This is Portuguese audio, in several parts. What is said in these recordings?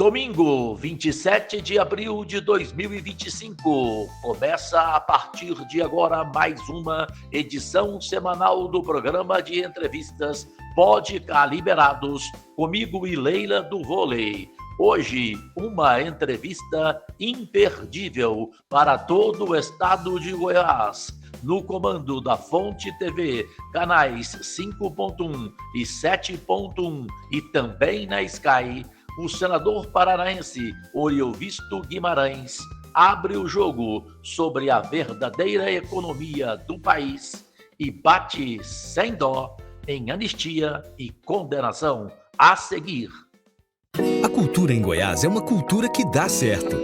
Domingo, 27 de abril de 2025. Começa a partir de agora mais uma edição semanal do programa de entrevistas Pode Cá Liberados, comigo e Leila do Vôlei. Hoje, uma entrevista imperdível para todo o estado de Goiás. No comando da Fonte TV, canais 5.1 e 7.1 e também na Sky, o senador paranaense Oriovisto Guimarães abre o jogo sobre a verdadeira economia do país e bate sem dó em anistia e condenação a seguir. A cultura em Goiás é uma cultura que dá certo.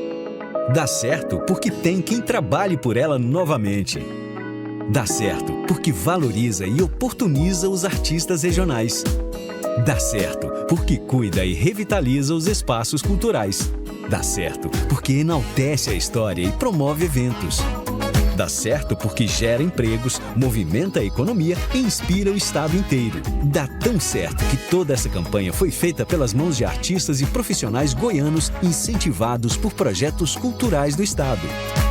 Dá certo porque tem quem trabalhe por ela novamente. Dá certo porque valoriza e oportuniza os artistas regionais. Dá certo porque cuida e revitaliza os espaços culturais. Dá certo porque enaltece a história e promove eventos. Dá certo porque gera empregos, movimenta a economia e inspira o estado inteiro. Dá tão certo que toda essa campanha foi feita pelas mãos de artistas e profissionais goianos incentivados por projetos culturais do estado.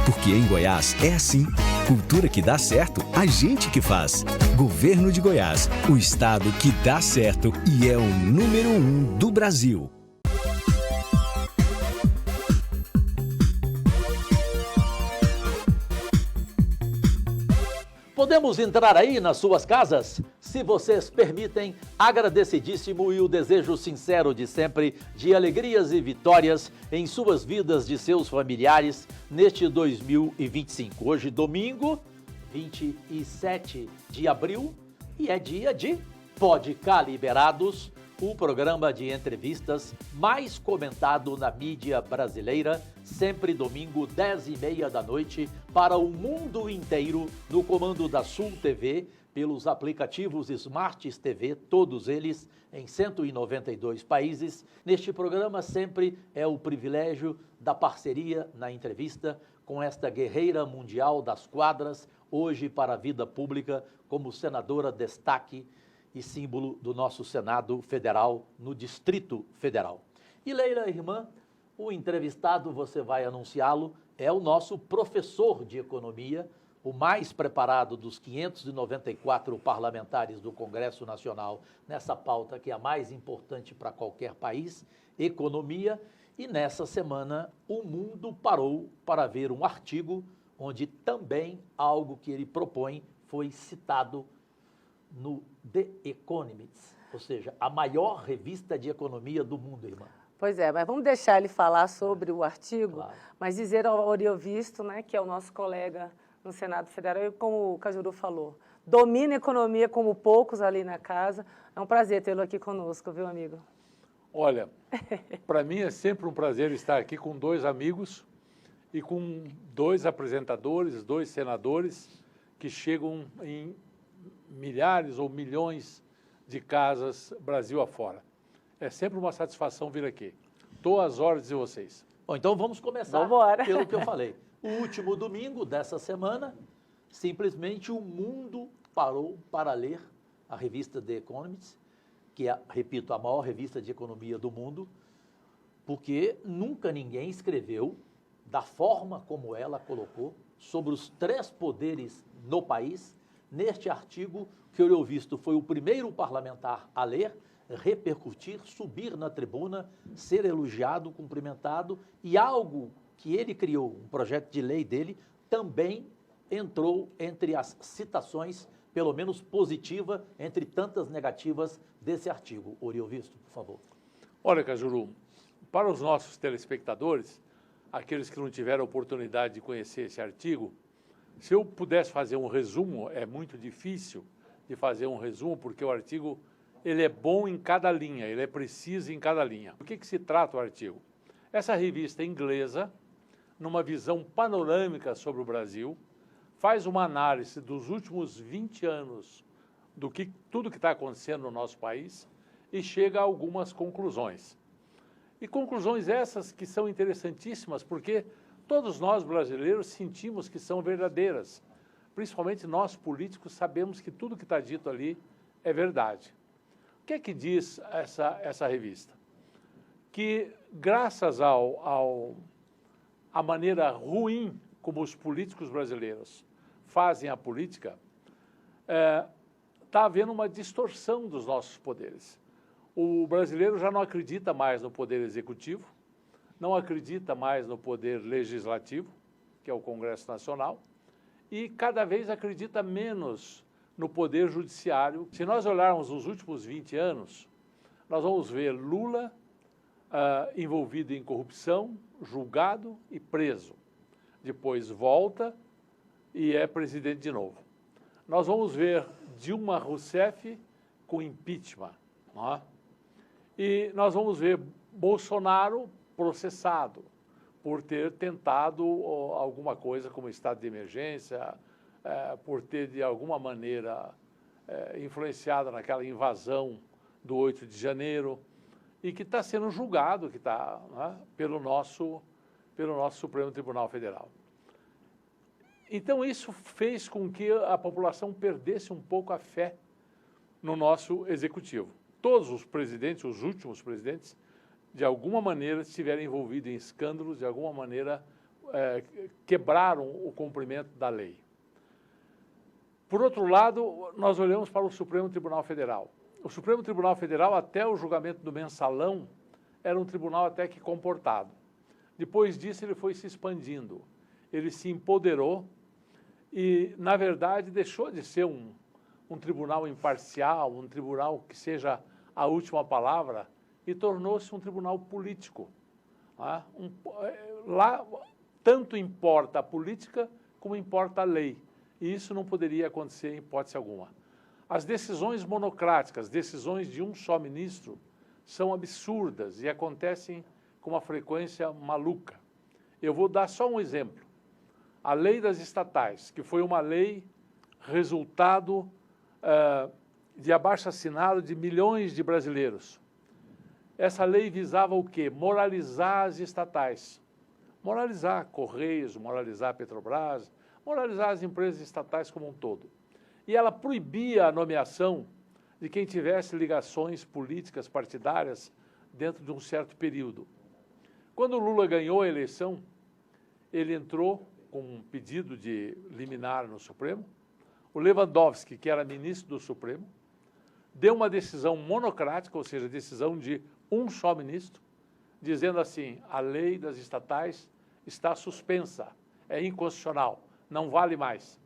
Porque em Goiás é assim. Cultura que dá certo, a gente que faz. Governo de Goiás, o estado que dá certo e é o número 1 do Brasil. Podemos entrar aí nas suas casas? Se vocês permitem, agradecidíssimo e o desejo sincero de sempre de alegrias e vitórias em suas vidas de seus familiares neste 2025. Hoje, domingo, 27 de abril, e é dia de Pode Cá Liberados, o programa de entrevistas mais comentado na mídia brasileira, sempre domingo, 10h30 da noite, para o mundo inteiro, no comando da Sul TV, pelos aplicativos Smart TV, todos eles em 192 países. Neste programa sempre é o privilégio da parceria na entrevista com esta guerreira mundial das quadras, hoje para a vida pública como senadora destaque e símbolo do nosso Senado Federal no Distrito Federal. E Leila, irmã, o entrevistado, você vai anunciá-lo, é o nosso professor de economia, o mais preparado dos 594 parlamentares do Congresso Nacional nessa pauta que é a mais importante para qualquer país, economia. E nessa semana o mundo parou para ver um artigo onde também algo que ele propõe foi citado no The Economist, ou seja, a maior revista de economia do mundo, irmã. Pois é, mas vamos deixar ele falar sobre o artigo, Claro. mas dizer ao Oriovisto, né, que é o nosso colega no Senado Federal, e como o Cajuru falou, domina a economia como poucos ali na casa. É um prazer tê-lo aqui conosco, viu, amigo? Olha, para mim é sempre um prazer estar aqui com dois amigos e com dois apresentadores, dois senadores que chegam em milhares ou milhões de casas Brasil afora. É sempre uma satisfação vir aqui. Estou às ordens de vocês. Bom, então vamos começar Vambora. pelo que eu falei. O último domingo dessa semana, simplesmente o mundo parou para ler a revista The Economist, que é, repito, a maior revista de economia do mundo, porque nunca ninguém escreveu da forma como ela colocou sobre os três poderes no país. Neste artigo, que o Oriovisto foi o primeiro parlamentar a ler, repercutir, subir na tribuna, ser elogiado, cumprimentado, e algo que ele criou, um projeto de lei dele, também entrou entre as citações, pelo menos positiva, entre tantas negativas desse artigo. Oriovisto, por favor. Olha, Cajuru, para os nossos telespectadores, aqueles que não tiveram a oportunidade de conhecer esse artigo, se eu pudesse fazer um resumo, é muito difícil de fazer um resumo, porque o artigo ele é bom em cada linha, ele é preciso em cada linha. Do que se trata o artigo? Essa revista inglesa, numa visão panorâmica sobre o Brasil, faz uma análise dos últimos 20 anos do que tudo que está acontecendo no nosso país e chega a algumas conclusões. E conclusões essas que são interessantíssimas, porque todos nós brasileiros sentimos que são verdadeiras. Principalmente nós políticos sabemos que tudo que está dito ali é verdade. O que é que diz essa revista? que, graças à maneira ruim como os políticos brasileiros fazem a política, está havendo uma distorção dos nossos poderes. O brasileiro já não acredita mais no poder executivo, não acredita mais no poder legislativo, que é o Congresso Nacional, e cada vez acredita menos no poder judiciário. Se nós olharmos os últimos 20 anos, nós vamos ver Lula envolvido em corrupção, julgado e preso. Depois volta e é presidente de novo. Nós vamos ver Dilma Rousseff com impeachment, não é? E nós vamos ver Bolsonaro processado por ter tentado alguma coisa como estado de emergência, por ter de alguma maneira influenciado naquela invasão do 8 de janeiro e que está sendo julgado, que está, né, pelo nosso Supremo Tribunal Federal. Então isso fez com que a população perdesse um pouco a fé no nosso executivo. Todos os presidentes, os últimos presidentes, de alguma maneira estiveram envolvidos em escândalos, de alguma maneira quebraram o cumprimento da lei. Por outro lado, nós olhamos para o Supremo Tribunal Federal. O Supremo Tribunal Federal, até o julgamento do Mensalão, era um tribunal até que comportado. Depois disso, ele foi se expandindo. Ele se empoderou e, na verdade, deixou de ser um tribunal imparcial, um tribunal que seja a última palavra, e tornou-se um tribunal político. Lá, tanto importa a política como importa a lei. E isso não poderia acontecer em hipótese alguma. As decisões monocráticas, decisões de um só ministro, são absurdas e acontecem com uma frequência maluca. Eu vou dar só um exemplo. A lei das estatais, que foi uma lei resultado de abaixo-assinado de milhões de brasileiros. Essa lei visava o quê? Moralizar as estatais. Moralizar Correios, moralizar Petrobras, moralizar as empresas estatais como um todo. E ela proibia a nomeação de quem tivesse ligações políticas partidárias dentro de um certo período. Quando o Lula ganhou a eleição, ele entrou com um pedido de liminar no Supremo. O Lewandowski, que era ministro do Supremo, deu uma decisão monocrática, ou seja, decisão de um só ministro, dizendo assim, a lei das estatais está suspensa, é inconstitucional, não vale mais.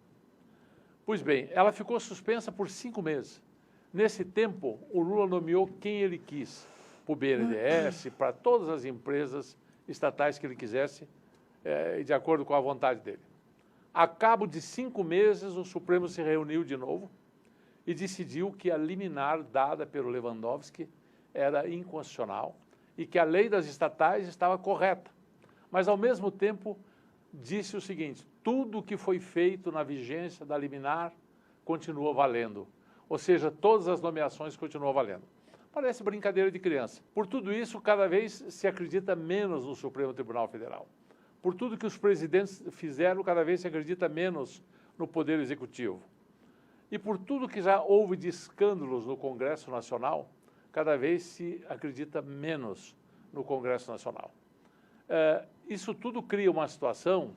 Pois bem, ela ficou suspensa por 5 meses. Nesse tempo, o Lula nomeou quem ele quis, para o BNDES, para todas as empresas estatais que ele quisesse, de acordo com a vontade dele. A cabo de 5 meses, o Supremo se reuniu de novo e decidiu que a liminar dada pelo Lewandowski era inconstitucional e que a lei das estatais estava correta. Mas, ao mesmo tempo, disse o seguinte, tudo o que foi feito na vigência da liminar continua valendo. Ou seja, todas as nomeações continuam valendo. Parece brincadeira de criança. Por tudo isso, cada vez se acredita menos no Supremo Tribunal Federal. Por tudo que os presidentes fizeram, cada vez se acredita menos no Poder Executivo. E por tudo que já houve de escândalos no Congresso Nacional, cada vez se acredita menos no Congresso Nacional. Isso tudo cria uma situação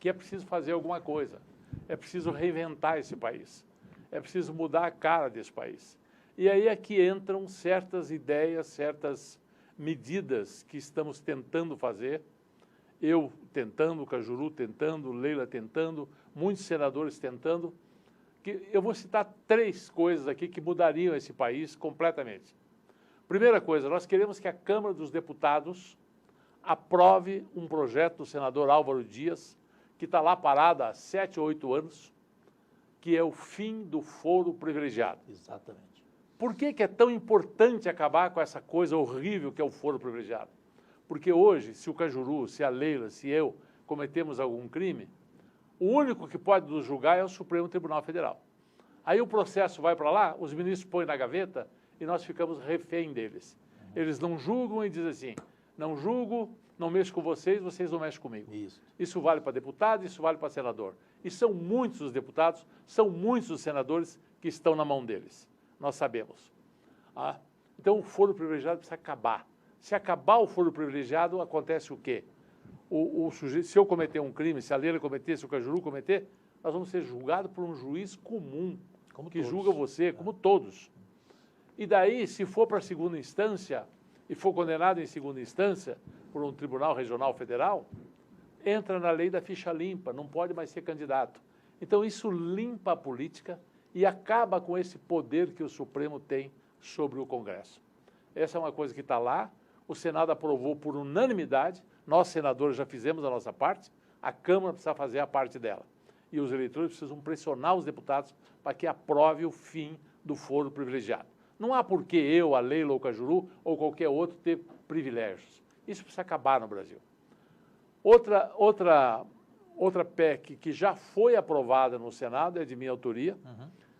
que é preciso fazer alguma coisa. É preciso reinventar esse país. É preciso mudar a cara desse país. E aí é que entram certas ideias, certas medidas que estamos tentando fazer. Eu tentando, Cajuru tentando, Leila tentando, muitos senadores tentando. Que eu vou citar 3 coisas aqui que mudariam esse país completamente. Primeira coisa, nós queremos que a Câmara dos Deputados aprove um projeto do senador Álvaro Dias, que está lá parado há 7 ou 8 anos, que é o fim do foro privilegiado. Exatamente. Por que é tão importante acabar com essa coisa horrível que é o foro privilegiado? Porque hoje, se o Cajuru, se a Leila, se eu cometemos algum crime, o único que pode nos julgar é o Supremo Tribunal Federal. Aí o processo vai para lá, os ministros põem na gaveta e nós ficamos refém deles. Eles não julgam e dizem assim, não julgo, não mexo com vocês, vocês não mexem comigo. Isso vale para deputado, isso vale para senador. E são muitos os deputados, são muitos os senadores que estão na mão deles. Nós sabemos. Então o foro privilegiado precisa acabar. Se acabar o foro privilegiado, acontece o quê? O sujeito, se eu cometer um crime, se a Leila cometer, se o Cajuru cometer, nós vamos ser julgados por um juiz comum, Como que todos. julga você, como todos. E daí, se for para a segunda instância, e for condenado em segunda instância por um tribunal regional federal, entra na lei da ficha limpa, não pode mais ser candidato. Então, isso limpa a política e acaba com esse poder que o Supremo tem sobre o Congresso. Essa é uma coisa que está lá, o Senado aprovou por unanimidade, nós, senadores, já fizemos a nossa parte, a Câmara precisa fazer a parte dela. E os eleitores precisam pressionar os deputados para que aprove o fim do foro privilegiado. Não há por que eu, a Leila ou o Cajuru, ou qualquer outro, ter privilégios. Isso precisa acabar no Brasil. Outra PEC que já foi aprovada no Senado, é de minha autoria,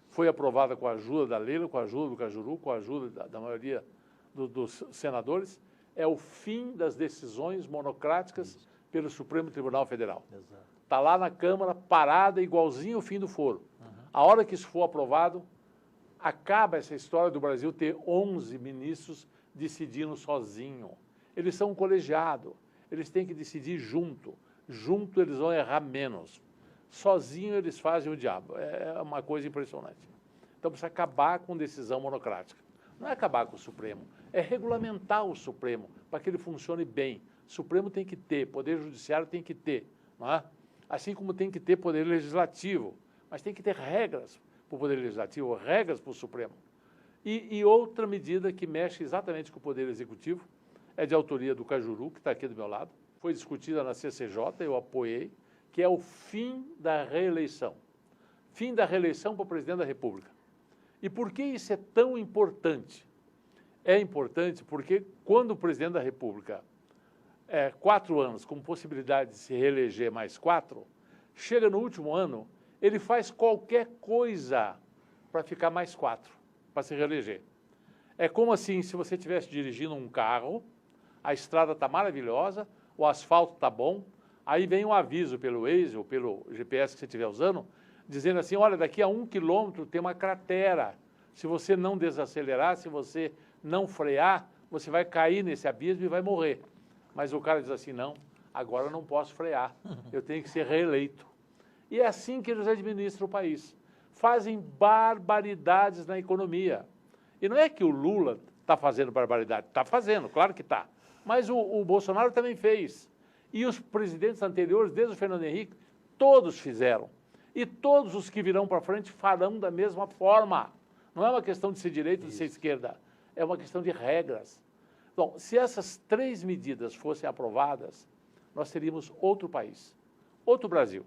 foi aprovada com a ajuda da Leila, com a ajuda do Cajuru, com a ajuda da maioria dos senadores, é o fim das decisões monocráticas pelo Supremo Tribunal Federal. Está lá na Câmara, parada, igualzinho ao fim do foro. A hora que isso for aprovado, acaba essa história do Brasil ter 11 ministros decidindo sozinho. Eles são um colegiado, eles têm que decidir junto. Junto eles vão errar menos. Sozinho eles fazem o diabo. É uma coisa impressionante. Então precisa acabar com decisão monocrática. Não é acabar com o Supremo, é regulamentar o Supremo para que ele funcione bem. O Supremo tem que ter, Poder Judiciário tem que ter, não é? Assim como tem que ter Poder Legislativo, mas tem que ter regras para o Poder Legislativo, regras para o Supremo. E outra medida que mexe exatamente com o Poder Executivo, é de autoria do Cajuru, que está aqui do meu lado, foi discutida na CCJ, eu apoiei, que é o fim da reeleição. Fim da reeleição para o Presidente da República. E por que isso é tão importante? É importante porque quando o Presidente da República 4 anos, com possibilidade de se reeleger mais 4, chega no último ano, ele faz qualquer coisa para ficar mais 4, para se reeleger. É como assim, se você estivesse dirigindo um carro, a estrada está maravilhosa, o asfalto está bom, aí vem um aviso pelo Waze ou pelo GPS que você estiver usando, dizendo assim, olha, daqui a 1 quilômetro tem uma cratera, se você não desacelerar, se você não frear, você vai cair nesse abismo e vai morrer. Mas o cara diz assim, não, agora eu não posso frear, eu tenho que ser reeleito. E é assim que eles administram o país. Fazem barbaridades na economia. E não é que o Lula está fazendo barbaridade, está fazendo, claro que está. Mas o Bolsonaro também fez. E os presidentes anteriores, desde o Fernando Henrique, todos fizeram. E todos os que virão para frente farão da mesma forma. Não é uma questão de ser direita ou de ser esquerda, é uma questão de regras. Bom, se essas 3 medidas fossem aprovadas, nós teríamos outro país, outro Brasil.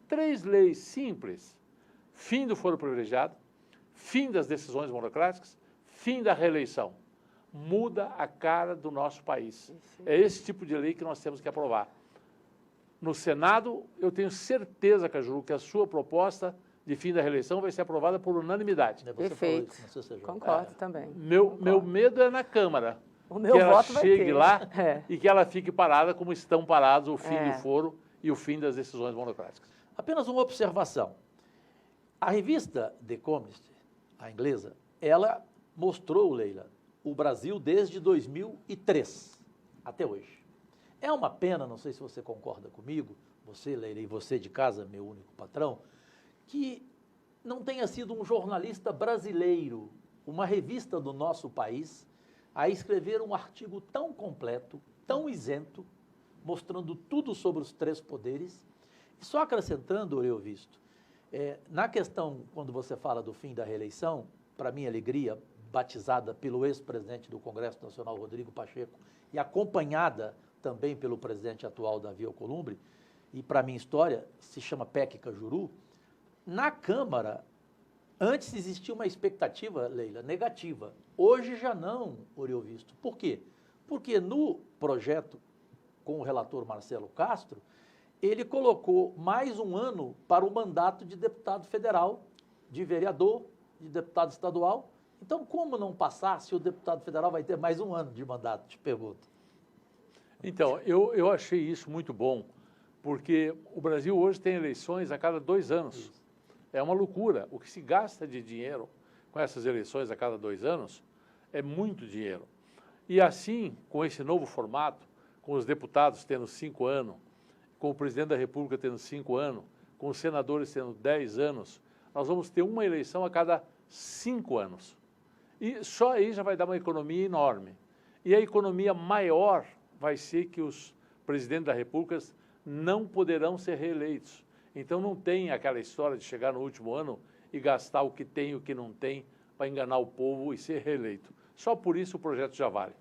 3 leis simples, fim do foro privilegiado, fim das decisões monocráticas, fim da reeleição. Muda a cara do nosso país. É esse tipo de lei que nós temos que aprovar. No Senado, eu tenho certeza, Cajuru, que a sua proposta de fim da reeleição vai ser aprovada por unanimidade. Perfeito. Concordo também. Meu medo é na Câmara. O meu que ela voto vai chegue ter. lá e que ela fique parada como estão parados o fim do foro e o fim das decisões monocráticas. Apenas uma observação. A revista The Economist, a inglesa, ela mostrou, Leila, o Brasil desde 2003 até hoje. É uma pena, não sei se você concorda comigo, você, Leila, e você de casa, meu único patrão, que não tenha sido um jornalista brasileiro, uma revista do nosso país, a escrever um artigo tão completo, tão isento, mostrando tudo sobre os 3 poderes. E só acrescentando, Oreovisto, na questão, quando você fala do fim da reeleição, para minha alegria, batizada pelo ex-presidente do Congresso Nacional, Rodrigo Pacheco, e acompanhada também pelo presidente atual, Davi Alcolumbre, e para minha história, se chama PEC Cajuru, na Câmara, antes existia uma expectativa, Leila, negativa. Hoje já não, Oreovisto. Por quê? Porque no projeto com o relator Marcelo Castro, ele colocou mais 1 ano para o mandato de deputado federal, de vereador, de deputado estadual. Então, como não passar se o deputado federal vai ter mais 1 ano de mandato, te pergunto. Então, eu achei isso muito bom, porque o Brasil hoje tem eleições a cada 2 anos. Isso. É uma loucura. O que se gasta de dinheiro com essas eleições a cada 2 anos é muito dinheiro. E assim, com esse novo formato, com os deputados tendo 5 anos, com o presidente da República tendo 5 anos, com os senadores tendo 10 anos, nós vamos ter uma eleição a cada 5 anos. E só aí já vai dar uma economia enorme. E a economia maior vai ser que os presidentes da República não poderão ser reeleitos. Então não tem aquela história de chegar no último ano e gastar o que tem e o que não tem para enganar o povo e ser reeleito. Só por isso o projeto já vale.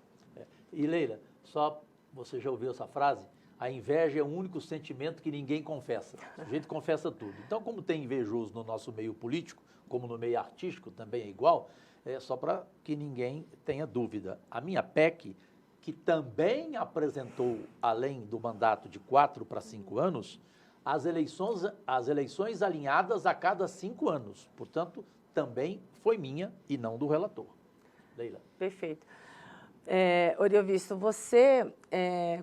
E Leila, só você já ouviu essa frase? A inveja é o único sentimento que ninguém confessa. O sujeito confessa tudo. Então, como tem invejoso no nosso meio político, como no meio artístico também é igual, é só para que ninguém tenha dúvida. A minha PEC, que também apresentou, além do mandato de 4 para 5 anos, as eleições alinhadas a cada 5 anos. Portanto, também foi minha e não do relator. Leila. Perfeito. Oriovisto, você,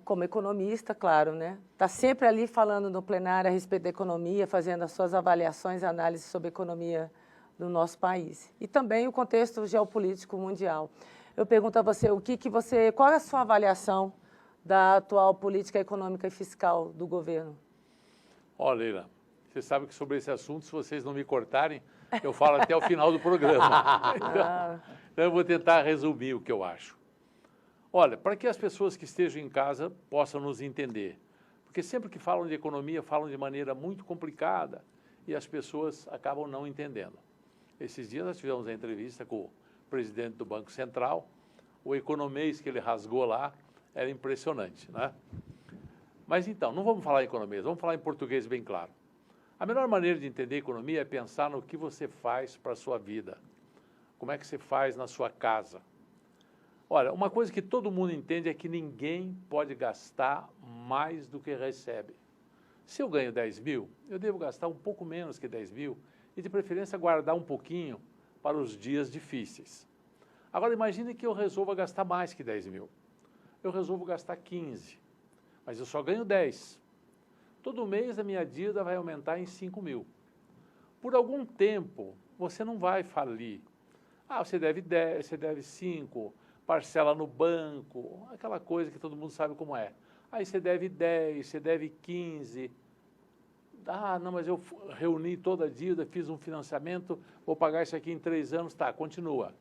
como economista, claro, né, está sempre ali falando no plenário a respeito da economia, fazendo as suas avaliações e análises sobre a economia do nosso país. E também o contexto geopolítico mundial. Eu pergunto a você, qual é a sua avaliação da atual política econômica e fiscal do governo? Ó, Leila, você sabe que sobre esse assunto, se vocês não me cortarem, eu falo até o final do programa. Então eu vou tentar resumir o que eu acho. Olha, para que as pessoas que estejam em casa possam nos entender. Porque sempre que falam de economia, falam de maneira muito complicada e as pessoas acabam não entendendo. Esses dias nós tivemos a entrevista com o presidente do Banco Central, o economês que ele rasgou lá era impressionante, né? Mas então, não vamos falar em economês, vamos falar em português bem claro. A melhor maneira de entender economia é pensar no que você faz para a sua vida. Como é que você faz na sua casa? Olha, uma coisa que todo mundo entende é que ninguém pode gastar mais do que recebe. Se eu ganho 10 mil, eu devo gastar um pouco menos que 10 mil e, de preferência, guardar um pouquinho para os dias difíceis. Agora, imagine que eu resolva gastar mais que 10 mil. Eu resolvo gastar 15, mas eu só ganho 10. Todo mês a minha dívida vai aumentar em 5 mil. Por algum tempo, você não vai falir. Ah, você deve 10, você deve 5, parcela no banco, aquela coisa que todo mundo sabe como é. Aí você deve 10, você deve 15. Ah, não, mas eu reuni toda a dívida, fiz um financiamento, vou pagar isso aqui em 3 anos. Tá, continua.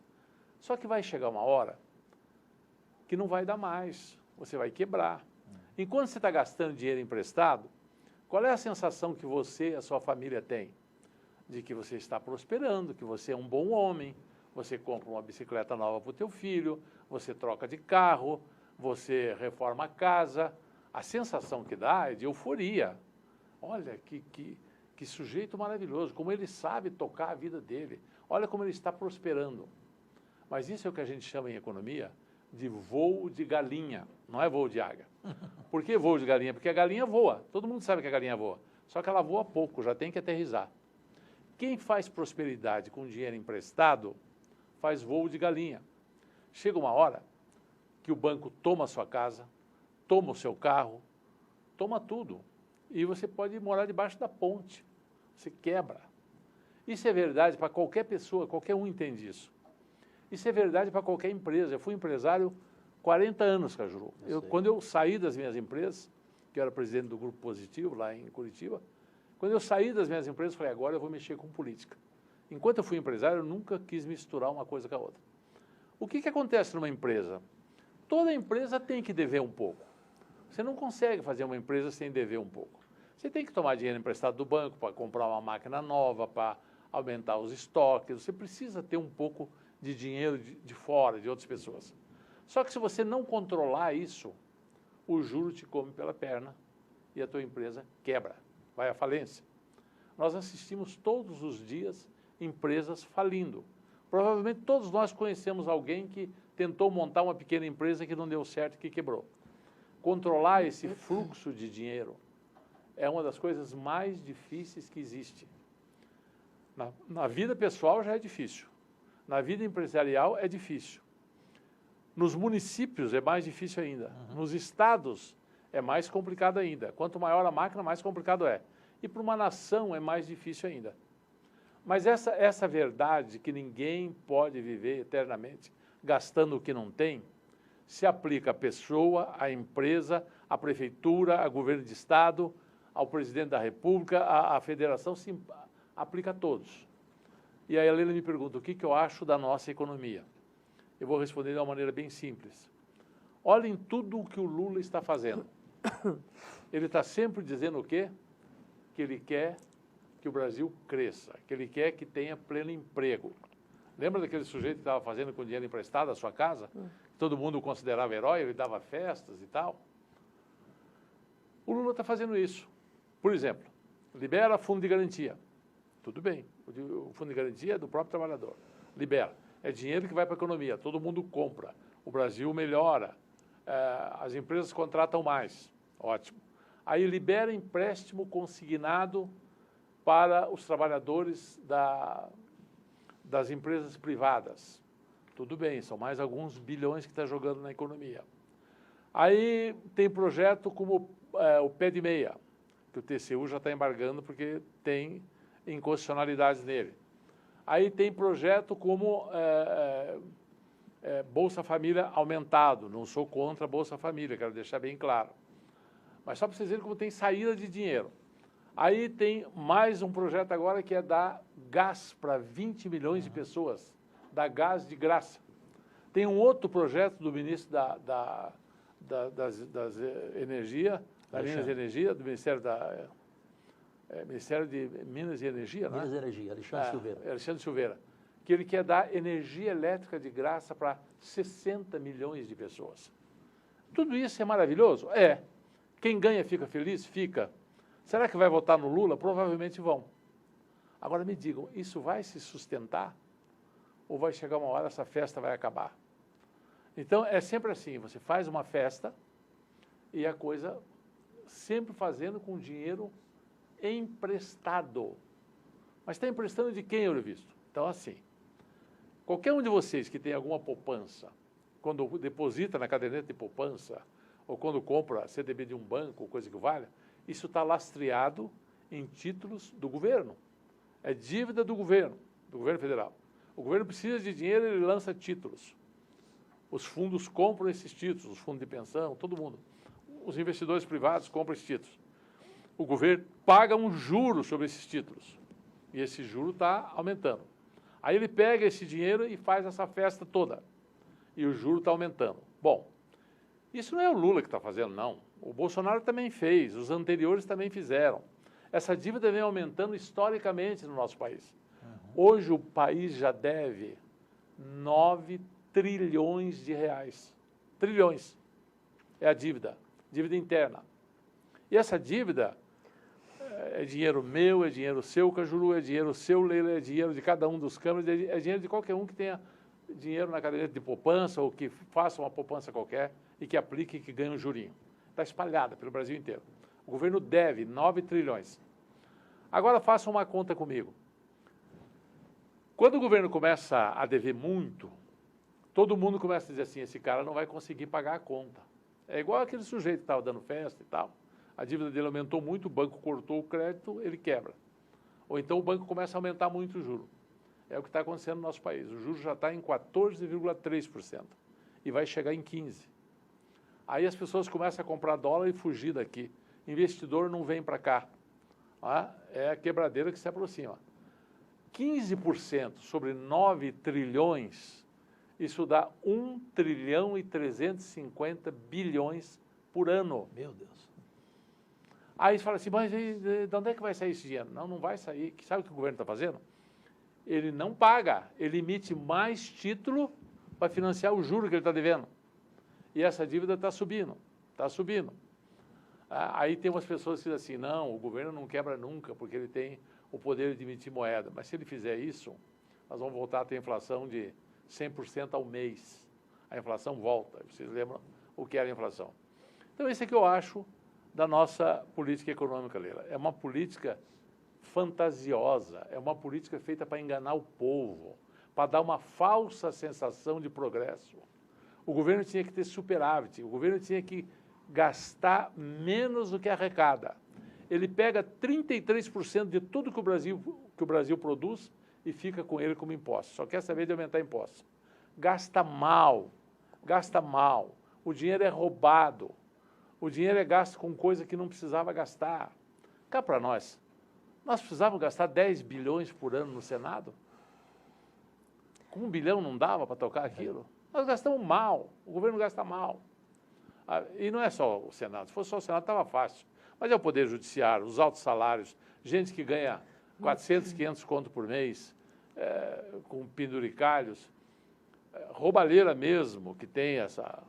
Só que vai chegar uma hora que não vai dar mais, você vai quebrar. Enquanto você está gastando dinheiro emprestado, qual é a sensação que você e a sua família tem? De que você está prosperando, que você é um bom homem, você compra uma bicicleta nova para o teu filho, você troca de carro, você reforma a casa. A sensação que dá é de euforia. Olha que sujeito maravilhoso, como ele sabe tocar a vida dele. Olha como ele está prosperando. Mas isso é o que a gente chama em economia de voo de galinha, não é voo de águia. Por que voo de galinha? Porque a galinha voa, todo mundo sabe que a galinha voa, só que ela voa pouco, já tem que aterrissar. Quem faz prosperidade com dinheiro emprestado faz voo de galinha. Chega uma hora que o banco toma a sua casa, toma o seu carro, toma tudo. E você pode morar debaixo da ponte, você quebra. Isso é verdade para qualquer pessoa, qualquer um entende isso. Isso é verdade para qualquer empresa. Eu fui empresário 40 anos, Cajuru. Quando eu saí das minhas empresas, que eu era presidente do Grupo Positivo, lá em Curitiba, quando eu saí das minhas empresas, falei, agora eu vou mexer com política. Enquanto eu fui empresário, eu nunca quis misturar uma coisa com a outra. O que acontece numa empresa? Toda empresa tem que dever um pouco. Você não consegue fazer uma empresa sem dever um pouco. Você tem que tomar dinheiro emprestado do banco para comprar uma máquina nova, para aumentar os estoques. Você precisa ter um pouco de dinheiro de fora, de outras pessoas. Só que se você não controlar isso, o juro te come pela perna e a tua empresa quebra, vai à falência. Nós assistimos todos os dias empresas falindo. Provavelmente todos nós conhecemos alguém que tentou montar uma pequena empresa que não deu certo e que quebrou. Controlar esse fluxo de dinheiro é uma das coisas mais difíceis que existe. Na vida pessoal já é difícil. Na vida empresarial é difícil. Nos municípios é mais difícil ainda. Nos estados é mais complicado ainda. Quanto maior a máquina, mais complicado é. E para uma nação é mais difícil ainda. Mas essa verdade que ninguém pode viver eternamente gastando o que não tem, se aplica à pessoa, à empresa, à prefeitura, ao governo de estado, ao presidente da república, à federação, se aplica a todos. E aí a Leila me pergunta o que eu acho da nossa economia. Eu vou responder de uma maneira bem simples. Olhem tudo o que o Lula está fazendo. Ele está sempre dizendo o quê? Que ele quer que o Brasil cresça, que ele quer que tenha pleno emprego. Lembra daquele sujeito que estava fazendo com dinheiro emprestado a sua casa? Todo mundo o considerava herói, ele dava festas e tal. O Lula está fazendo isso. Por exemplo, libera fundo de garantia. Tudo bem, o fundo de garantia é do próprio trabalhador. Libera. É dinheiro que vai para a economia, todo mundo compra. O Brasil melhora, as empresas contratam mais. Ótimo. Aí libera empréstimo consignado para os trabalhadores das empresas privadas. Tudo bem, são mais alguns bilhões que está jogando na economia. Aí tem projeto como o pé de meia, que o TCU já está embargando porque tem inconstitucionalidades nele. Aí tem projeto como Bolsa Família aumentado. Não sou contra a Bolsa Família, quero deixar bem claro. Mas só para vocês verem como tem saída de dinheiro. Aí tem mais um projeto agora que é dar gás para 20 milhões de pessoas. Dar gás de graça. Tem um outro projeto do ministro das Energia, da Minas e Energia, do Ministério Ministério de Minas e Energia, né? Minas e Energia, Alexandre Silveira. Alexandre Silveira. Que ele quer dar energia elétrica de graça para 60 milhões de pessoas. Tudo isso é maravilhoso? É. Quem ganha fica feliz? Fica. Será que vai votar no Lula? Provavelmente vão. Agora me digam, isso vai se sustentar? Ou vai chegar uma hora essa festa vai acabar? Então, é sempre assim, você faz uma festa e a coisa sempre fazendo com dinheiro emprestado. Mas está emprestando de quem, Eurovisto? Então, assim, qualquer um de vocês que tem alguma poupança, quando deposita na caderneta de poupança, ou quando compra CDB de um banco, ou coisa que valha, isso está lastreado em títulos do governo. É dívida do governo federal. O governo precisa de dinheiro, ele lança títulos. Os fundos compram esses títulos, os fundos de pensão, todo mundo. Os investidores privados compram esses títulos. O governo paga um juro sobre esses títulos. E esse juro está aumentando. Aí ele pega esse dinheiro e faz essa festa toda. E o juro está aumentando. Bom, isso não é o Lula que está fazendo, não. O Bolsonaro também fez, os anteriores também fizeram. Essa dívida vem aumentando historicamente no nosso país. Hoje o país já deve 9 trilhões de reais. Trilhões. É a dívida interna. E essa dívida é dinheiro meu, é dinheiro seu, Cajuru, é dinheiro seu, Leila, é dinheiro de cada um dos câmaras, é dinheiro de qualquer um que tenha dinheiro na caderneta de poupança ou que faça uma poupança qualquer e que aplique e que ganhe um jurinho. Está espalhada pelo Brasil inteiro. O governo deve 9 trilhões. Agora faça uma conta comigo. Quando o governo começa a dever muito, todo mundo começa a dizer assim, esse cara não vai conseguir pagar a conta. É igual aquele sujeito que estava dando festa e tal. A dívida dele aumentou muito, o banco cortou o crédito, ele quebra. Ou então o banco começa a aumentar muito o juro. É o que está acontecendo no nosso país. O juro já está em 14,3% e vai chegar em 15%. Aí as pessoas começam a comprar dólar e fugir daqui. Investidor não vem para cá. É a quebradeira que se aproxima. 15% sobre 9 trilhões, isso dá 1 trilhão e 350 bilhões por ano. Meu Deus. Aí você fala assim, mas de onde é que vai sair esse dinheiro? Não, não vai sair. Sabe o que o governo está fazendo? Ele não paga, ele emite mais título para financiar o juro que ele está devendo. E essa dívida está subindo, está subindo. Aí tem umas pessoas que dizem assim, não, o governo não quebra nunca, porque ele tem o poder de emitir moeda. Mas se ele fizer isso, nós vamos voltar a ter inflação de 100% ao mês. A inflação volta. Vocês lembram o que era a inflação? Então, esse é que eu acho da nossa política econômica, Leila. É uma política fantasiosa, é uma política feita para enganar o povo, para dar uma falsa sensação de progresso. O governo tinha que ter superávit, o governo tinha que gastar menos do que arrecada. Ele pega 33% de tudo que o Brasil produz e fica com ele como imposto. Só quer saber de aumentar impostos. Gasta mal, gasta mal. o dinheiro é roubado, o dinheiro é gasto com coisa que não precisava gastar. Cá para nós precisávamos gastar 10 bilhões por ano no Senado? Com 1 bilhão não dava para tocar aquilo? Nós gastamos mal, o governo gasta mal. E não é só o Senado, se fosse só o Senado estava fácil. Mas é o Poder Judiciário, os altos salários, gente que ganha 400, 500 conto por mês, com penduricalhos, roubalheira mesmo, que tem essa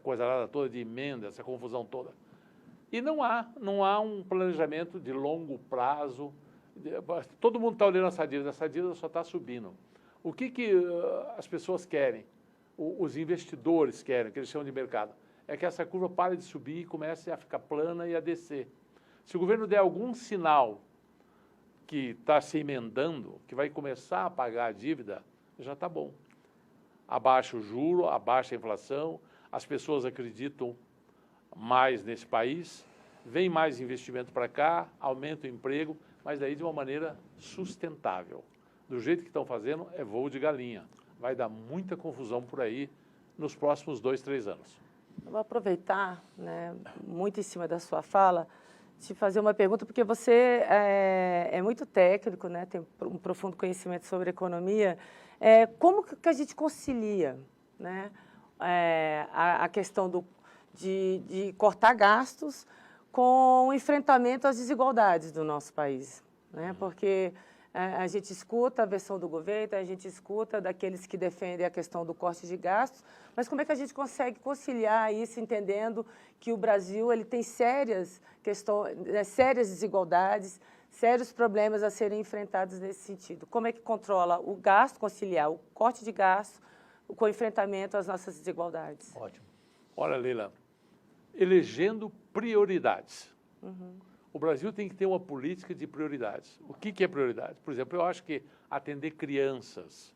coisa lá toda de emenda, essa confusão toda. E não há um planejamento de longo prazo. Todo mundo está olhando essa dívida só está subindo. O que as pessoas querem, os investidores querem, que eles chamam de mercado, é que essa curva pare de subir e comece a ficar plana e a descer. Se o governo der algum sinal que está se emendando, que vai começar a pagar a dívida, já está bom. Abaixa o juro, abaixa a inflação, as pessoas acreditam mais nesse país, vem mais investimento para cá, aumenta o emprego, mas daí de uma maneira sustentável. Do jeito que estão fazendo, é voo de galinha. Vai dar muita confusão por aí nos próximos 2, 3 anos. Eu vou aproveitar, né, muito em cima da sua fala, te fazer uma pergunta, porque você é muito técnico, né, tem um profundo conhecimento sobre economia. Como que a gente concilia, né, a questão de cortar gastos com o enfrentamento às desigualdades do nosso país, né? Porque a gente escuta a versão do governo, a gente escuta daqueles que defendem a questão do corte de gastos, mas como é que a gente consegue conciliar isso, entendendo que o Brasil ele tem sérias questões, sérias desigualdades, sérios problemas a serem enfrentados nesse sentido? Como é que controla o gasto, conciliar o corte de gasto com o enfrentamento às nossas desigualdades? Ótimo. Olha, Leila, elegendo prioridades. O Brasil tem que ter uma política de prioridades. O que é prioridade? Por exemplo, eu acho que atender crianças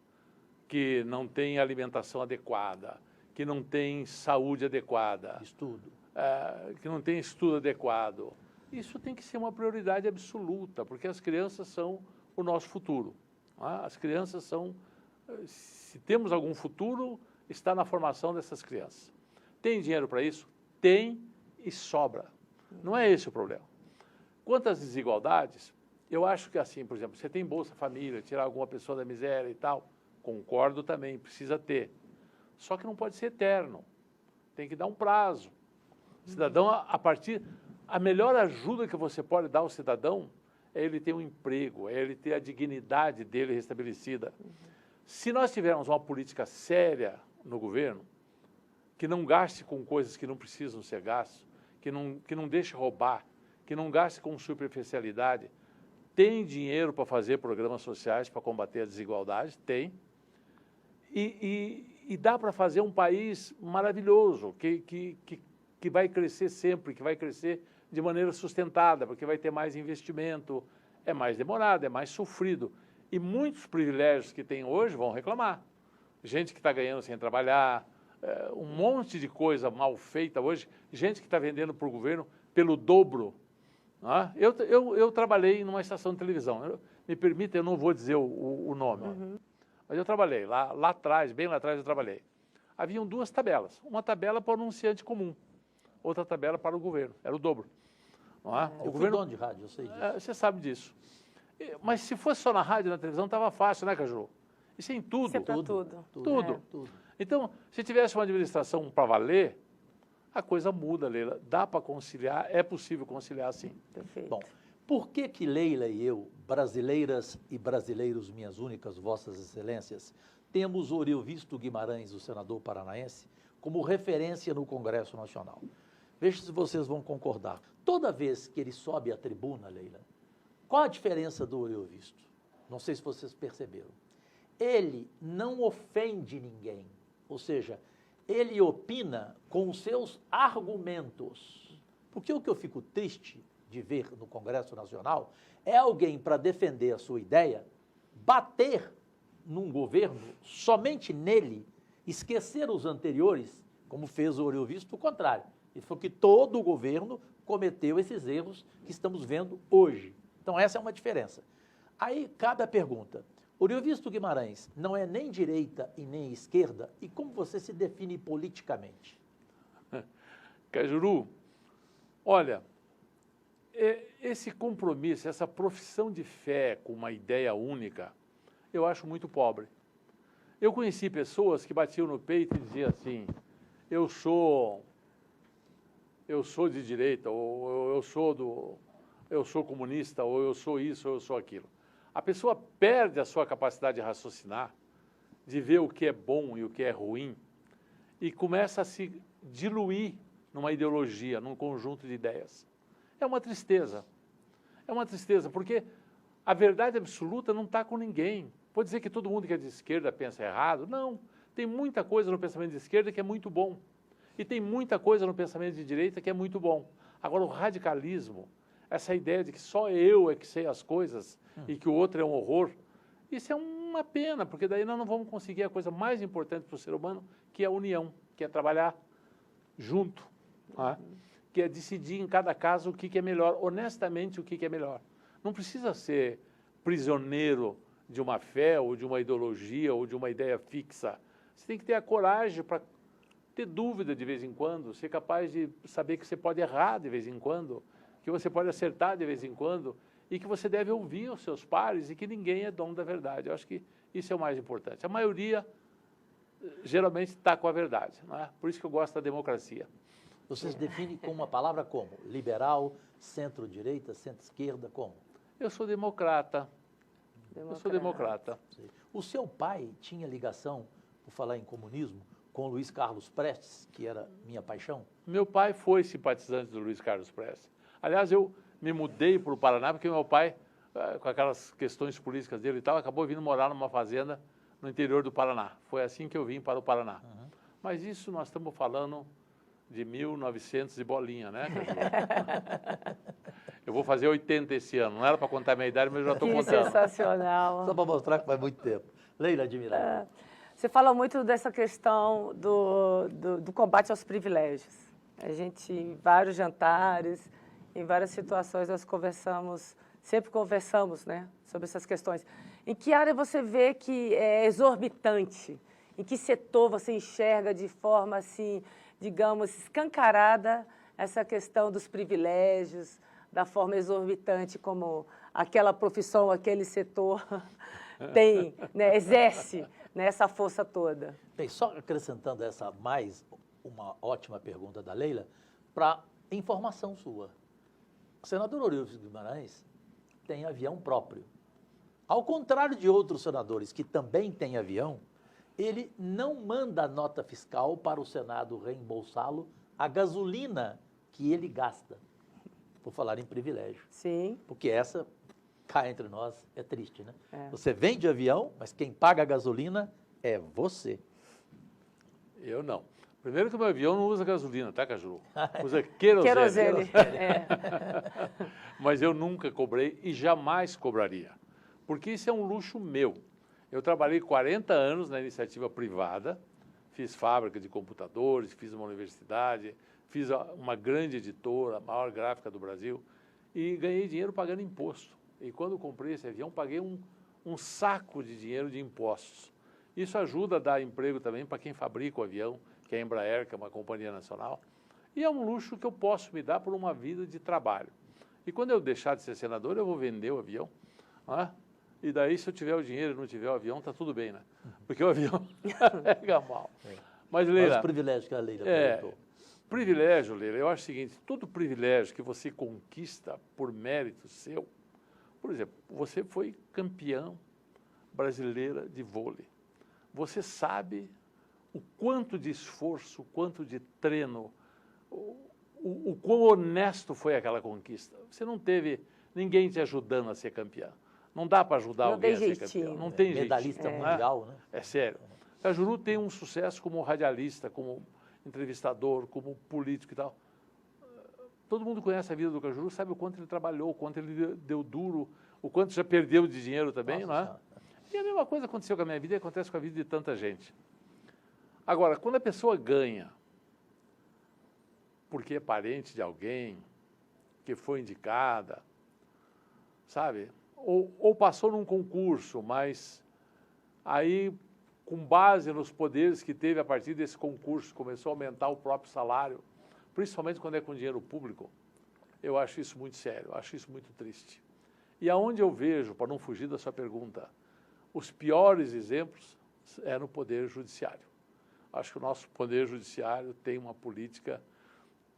que não têm alimentação adequada, que não têm saúde adequada, que não têm estudo adequado, isso tem que ser uma prioridade absoluta, porque as crianças são o nosso futuro. As crianças são, se temos algum futuro, está na formação dessas crianças. Tem dinheiro para isso? Tem e sobra. Não é esse o problema. Quanto às desigualdades, eu acho que assim, por exemplo, você tem Bolsa Família, tirar alguma pessoa da miséria e tal, concordo também, precisa ter. Só que não pode ser eterno, tem que dar um prazo. O cidadão, a melhor ajuda que você pode dar ao cidadão é ele ter um emprego, é ele ter a dignidade dele restabelecida. Se nós tivermos uma política séria no governo, que não gaste com coisas que não precisam ser gastas, que não deixe roubar, que não gaste com superficialidade, tem dinheiro para fazer programas sociais para combater a desigualdade? Tem. E dá para fazer um país maravilhoso, que vai crescer sempre, que vai crescer de maneira sustentada, porque vai ter mais investimento, é mais demorado, é mais sofrido. E muitos privilégios que tem hoje vão reclamar. Gente que está ganhando sem trabalhar, um monte de coisa mal feita hoje, gente que está vendendo para o governo pelo dobro. Eu trabalhei numa estação de televisão, me permita, eu não vou dizer o nome, mas eu trabalhei, lá atrás, bem lá atrás eu trabalhei. Haviam 2 tabelas, uma tabela para o anunciante comum, outra tabela para o governo, era o dobro. Eu fui dono de rádio, eu sei disso. Você sabe disso. Mas se fosse só na rádio e na televisão, estava fácil, né, Caju? Isso é em tudo. Isso é para tudo. Tudo. Então, se tivesse uma administração para valer, a coisa muda, Leila. Dá para conciliar, é possível conciliar sim. Perfeito. Bom, por que Leila e eu, brasileiras e brasileiros, minhas únicas, vossas excelências, temos Oriovisto Guimarães, o senador paranaense, como referência no Congresso Nacional? Veja se vocês vão concordar. Toda vez que ele sobe à tribuna, Leila, qual a diferença do Oriovisto? Não sei se vocês perceberam. Ele não ofende ninguém, ou seja, ele opina com os seus argumentos. Porque o que eu fico triste de ver no Congresso Nacional é alguém, para defender a sua ideia, bater num governo, somente nele, esquecer os anteriores, como fez o Oriovisto, o contrário. Ele falou que todo o governo cometeu esses erros que estamos vendo hoje. Então, essa é uma diferença. Aí cabe a pergunta: Oriovisto Guimarães não é nem direita e nem esquerda, e como você se define politicamente? Cajuru, olha, esse compromisso, essa profissão de fé com uma ideia única, eu acho muito pobre. Eu conheci pessoas que batiam no peito e diziam assim, eu sou de direita, ou eu sou comunista, ou eu sou isso, ou eu sou aquilo. A pessoa perde a sua capacidade de raciocinar, de ver o que é bom e o que é ruim, e começa a se diluir numa ideologia, num conjunto de ideias. É uma tristeza, porque a verdade absoluta não está com ninguém. Pode dizer que todo mundo que é de esquerda pensa errado? Não, tem muita coisa no pensamento de esquerda que é muito bom, e tem muita coisa no pensamento de direita que é muito bom. Agora, o radicalismo, essa ideia de que só eu é que sei as coisas e que o outro é um horror, isso é uma pena, porque daí nós não vamos conseguir a coisa mais importante para o ser humano, que é a união, que é trabalhar junto, né? Que é decidir em cada caso o que é melhor, honestamente o que é melhor. Não precisa ser prisioneiro de uma fé, ou de uma ideologia, ou de uma ideia fixa. Você tem que ter a coragem para ter dúvida de vez em quando, ser capaz de saber que você pode errar de vez em quando, que você pode acertar de vez em quando, e que você deve ouvir os seus pares e que ninguém é dono da verdade. Eu acho que isso é o mais importante. A maioria geralmente está com a verdade, não é? Por isso que eu gosto da democracia. Você se define com uma palavra como? Liberal, centro-direita, centro-esquerda, como? Eu sou democrata. Eu sou democrata. O seu pai tinha ligação, por falar em comunismo, com Luiz Carlos Prestes, que era minha paixão? Meu pai foi simpatizante do Luiz Carlos Prestes. Aliás, eu me mudei para o Paraná porque meu pai, com aquelas questões políticas dele e tal, acabou vindo morar numa fazenda no interior do Paraná. Foi assim que eu vim para o Paraná. Uhum. Mas isso nós estamos falando de 1900 e bolinha, né? Eu vou fazer 80 esse ano. Não era para contar a minha idade, mas eu já estou contando. Sensacional. Só para mostrar que faz muito tempo. Leila, admirável. Você fala muito dessa questão do combate aos privilégios. A gente, em vários jantares, em várias situações, nós sempre conversamos, né, sobre essas questões. Em que área você vê que é exorbitante? Em que setor você enxerga de forma, assim, digamos, escancarada essa questão dos privilégios, da forma exorbitante como aquela profissão, aquele setor tem, né, exerce, né, essa força toda? Bem, só acrescentando essa mais uma ótima pergunta da Leila, para informação sua. O senador Eurípides Guimarães tem avião próprio. Ao contrário de outros senadores que também têm avião, ele não manda a nota fiscal para o Senado reembolsá-lo a gasolina que ele gasta. Por falar em privilégio. Sim. Porque essa, cá entre nós, é triste, né? É. Você vem de avião, mas quem paga a gasolina é você. Eu não. Primeiro que o meu avião não usa gasolina, tá, Cajuru? Usa querosene. Querosene. É. Mas eu nunca cobrei e jamais cobraria. Porque isso é um luxo meu. Eu trabalhei 40 anos na iniciativa privada, fiz fábrica de computadores, fiz uma universidade, fiz uma grande editora, a maior gráfica do Brasil, e ganhei dinheiro pagando imposto. E quando comprei esse avião, paguei um saco de dinheiro de impostos. Isso ajuda a dar emprego também para quem fabrica o avião, que é a Embraer, que é uma companhia nacional. E é um luxo que eu posso me dar por uma vida de trabalho. E quando eu deixar de ser senador, eu vou vender o avião, né? E daí, se eu tiver o dinheiro e não tiver o avião, tá tudo bem, né? Porque o avião pega mal. Mas, Leila... Mas os privilégios que a Leila perguntou. Privilégio, Leila, eu acho o seguinte, todo privilégio que você conquista por mérito seu, por exemplo, você foi campeã brasileira de vôlei. Você sabe o quanto de esforço, o quanto de treino, o quão honesto foi aquela conquista. Você não teve ninguém te ajudando a ser campeã. Não dá para ajudar alguém a ser campeão. Não tem jeito. Medalhista mundial, né? É sério. Cajuru tem um sucesso como radialista, como entrevistador, como político e tal. Todo mundo conhece a vida do Cajuru, sabe o quanto ele trabalhou, o quanto ele deu duro, o quanto já perdeu de dinheiro também, não é? E a mesma coisa aconteceu com a minha vida e acontece com a vida de tanta gente. Agora, quando a pessoa ganha, porque é parente de alguém, que foi indicada, sabe? Ou passou num concurso, mas aí, com base nos poderes que teve a partir desse concurso, começou a aumentar o próprio salário, principalmente quando é com dinheiro público, eu acho isso muito sério, acho isso muito triste. E aonde eu vejo, para não fugir da sua pergunta, os piores exemplos é no Poder Judiciário. Acho que o nosso Poder Judiciário tem uma política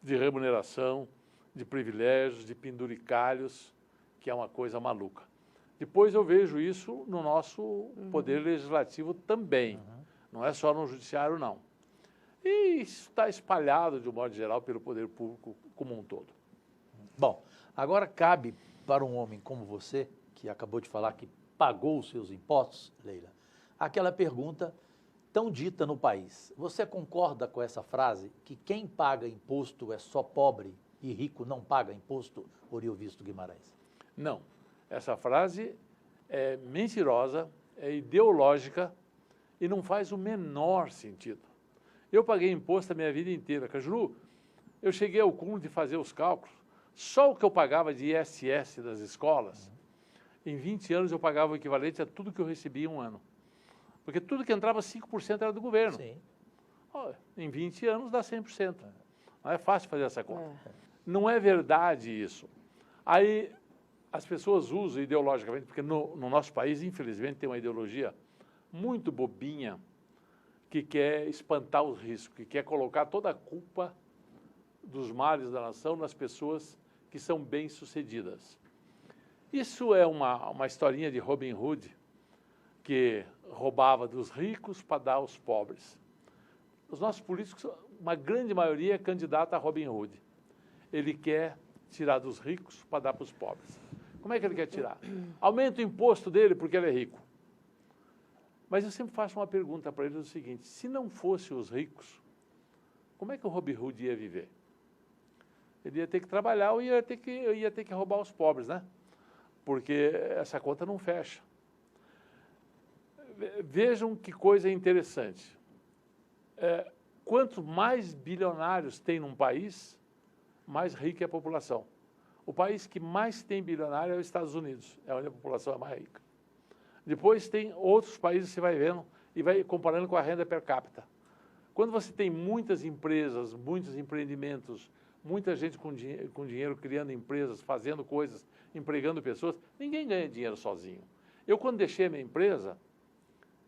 de remuneração, de privilégios, de penduricalhos, que é uma coisa maluca. Depois eu vejo isso no nosso Poder Legislativo também, não é só no Judiciário, não. E isso está espalhado, de um modo geral, pelo poder público como um todo. Bom, agora cabe para um homem como você, que acabou de falar que pagou os seus impostos, Leila, aquela pergunta tão dita no país. Você concorda com essa frase, que quem paga imposto é só pobre e rico não paga imposto, Oriovisto Guimarães? Não. Essa frase é mentirosa, é ideológica e não faz o menor sentido. Eu paguei imposto a minha vida inteira. Cajuru, eu cheguei ao cúmulo de fazer os cálculos. Só o que eu pagava de ISS das escolas, em 20 anos eu pagava o equivalente a tudo que eu recebia em um ano. Porque tudo que entrava, 5% era do governo. Sim. Em 20 anos dá 100%. Não é fácil fazer essa conta. Não é verdade isso. Aí as pessoas usam ideologicamente, porque no nosso país, infelizmente, tem uma ideologia muito bobinha que quer espantar os riscos, que quer colocar toda a culpa dos males da nação nas pessoas que são bem-sucedidas. Isso é uma historinha de Robin Hood, que roubava dos ricos para dar aos pobres. Os nossos políticos, uma grande maioria é candidata a Robin Hood. Ele quer tirar dos ricos para dar para os pobres. Como é que ele quer tirar? Aumenta o imposto dele porque ele é rico. Mas eu sempre faço uma pergunta para ele, o seguinte: se não fossem os ricos, como é que o Robin Hood ia viver? Ele ia ter que trabalhar ou ia ter que roubar os pobres, né? Porque essa conta não fecha. Vejam que coisa interessante. Quanto mais bilionários tem num país, mais rica é a população. O país que mais tem bilionário é os Estados Unidos, é onde a população é mais rica. Depois tem outros países, você vai vendo, e vai comparando com a renda per capita. Quando você tem muitas empresas, muitos empreendimentos, muita gente com dinheiro criando empresas, fazendo coisas, empregando pessoas, ninguém ganha dinheiro sozinho. Eu, quando deixei a minha empresa,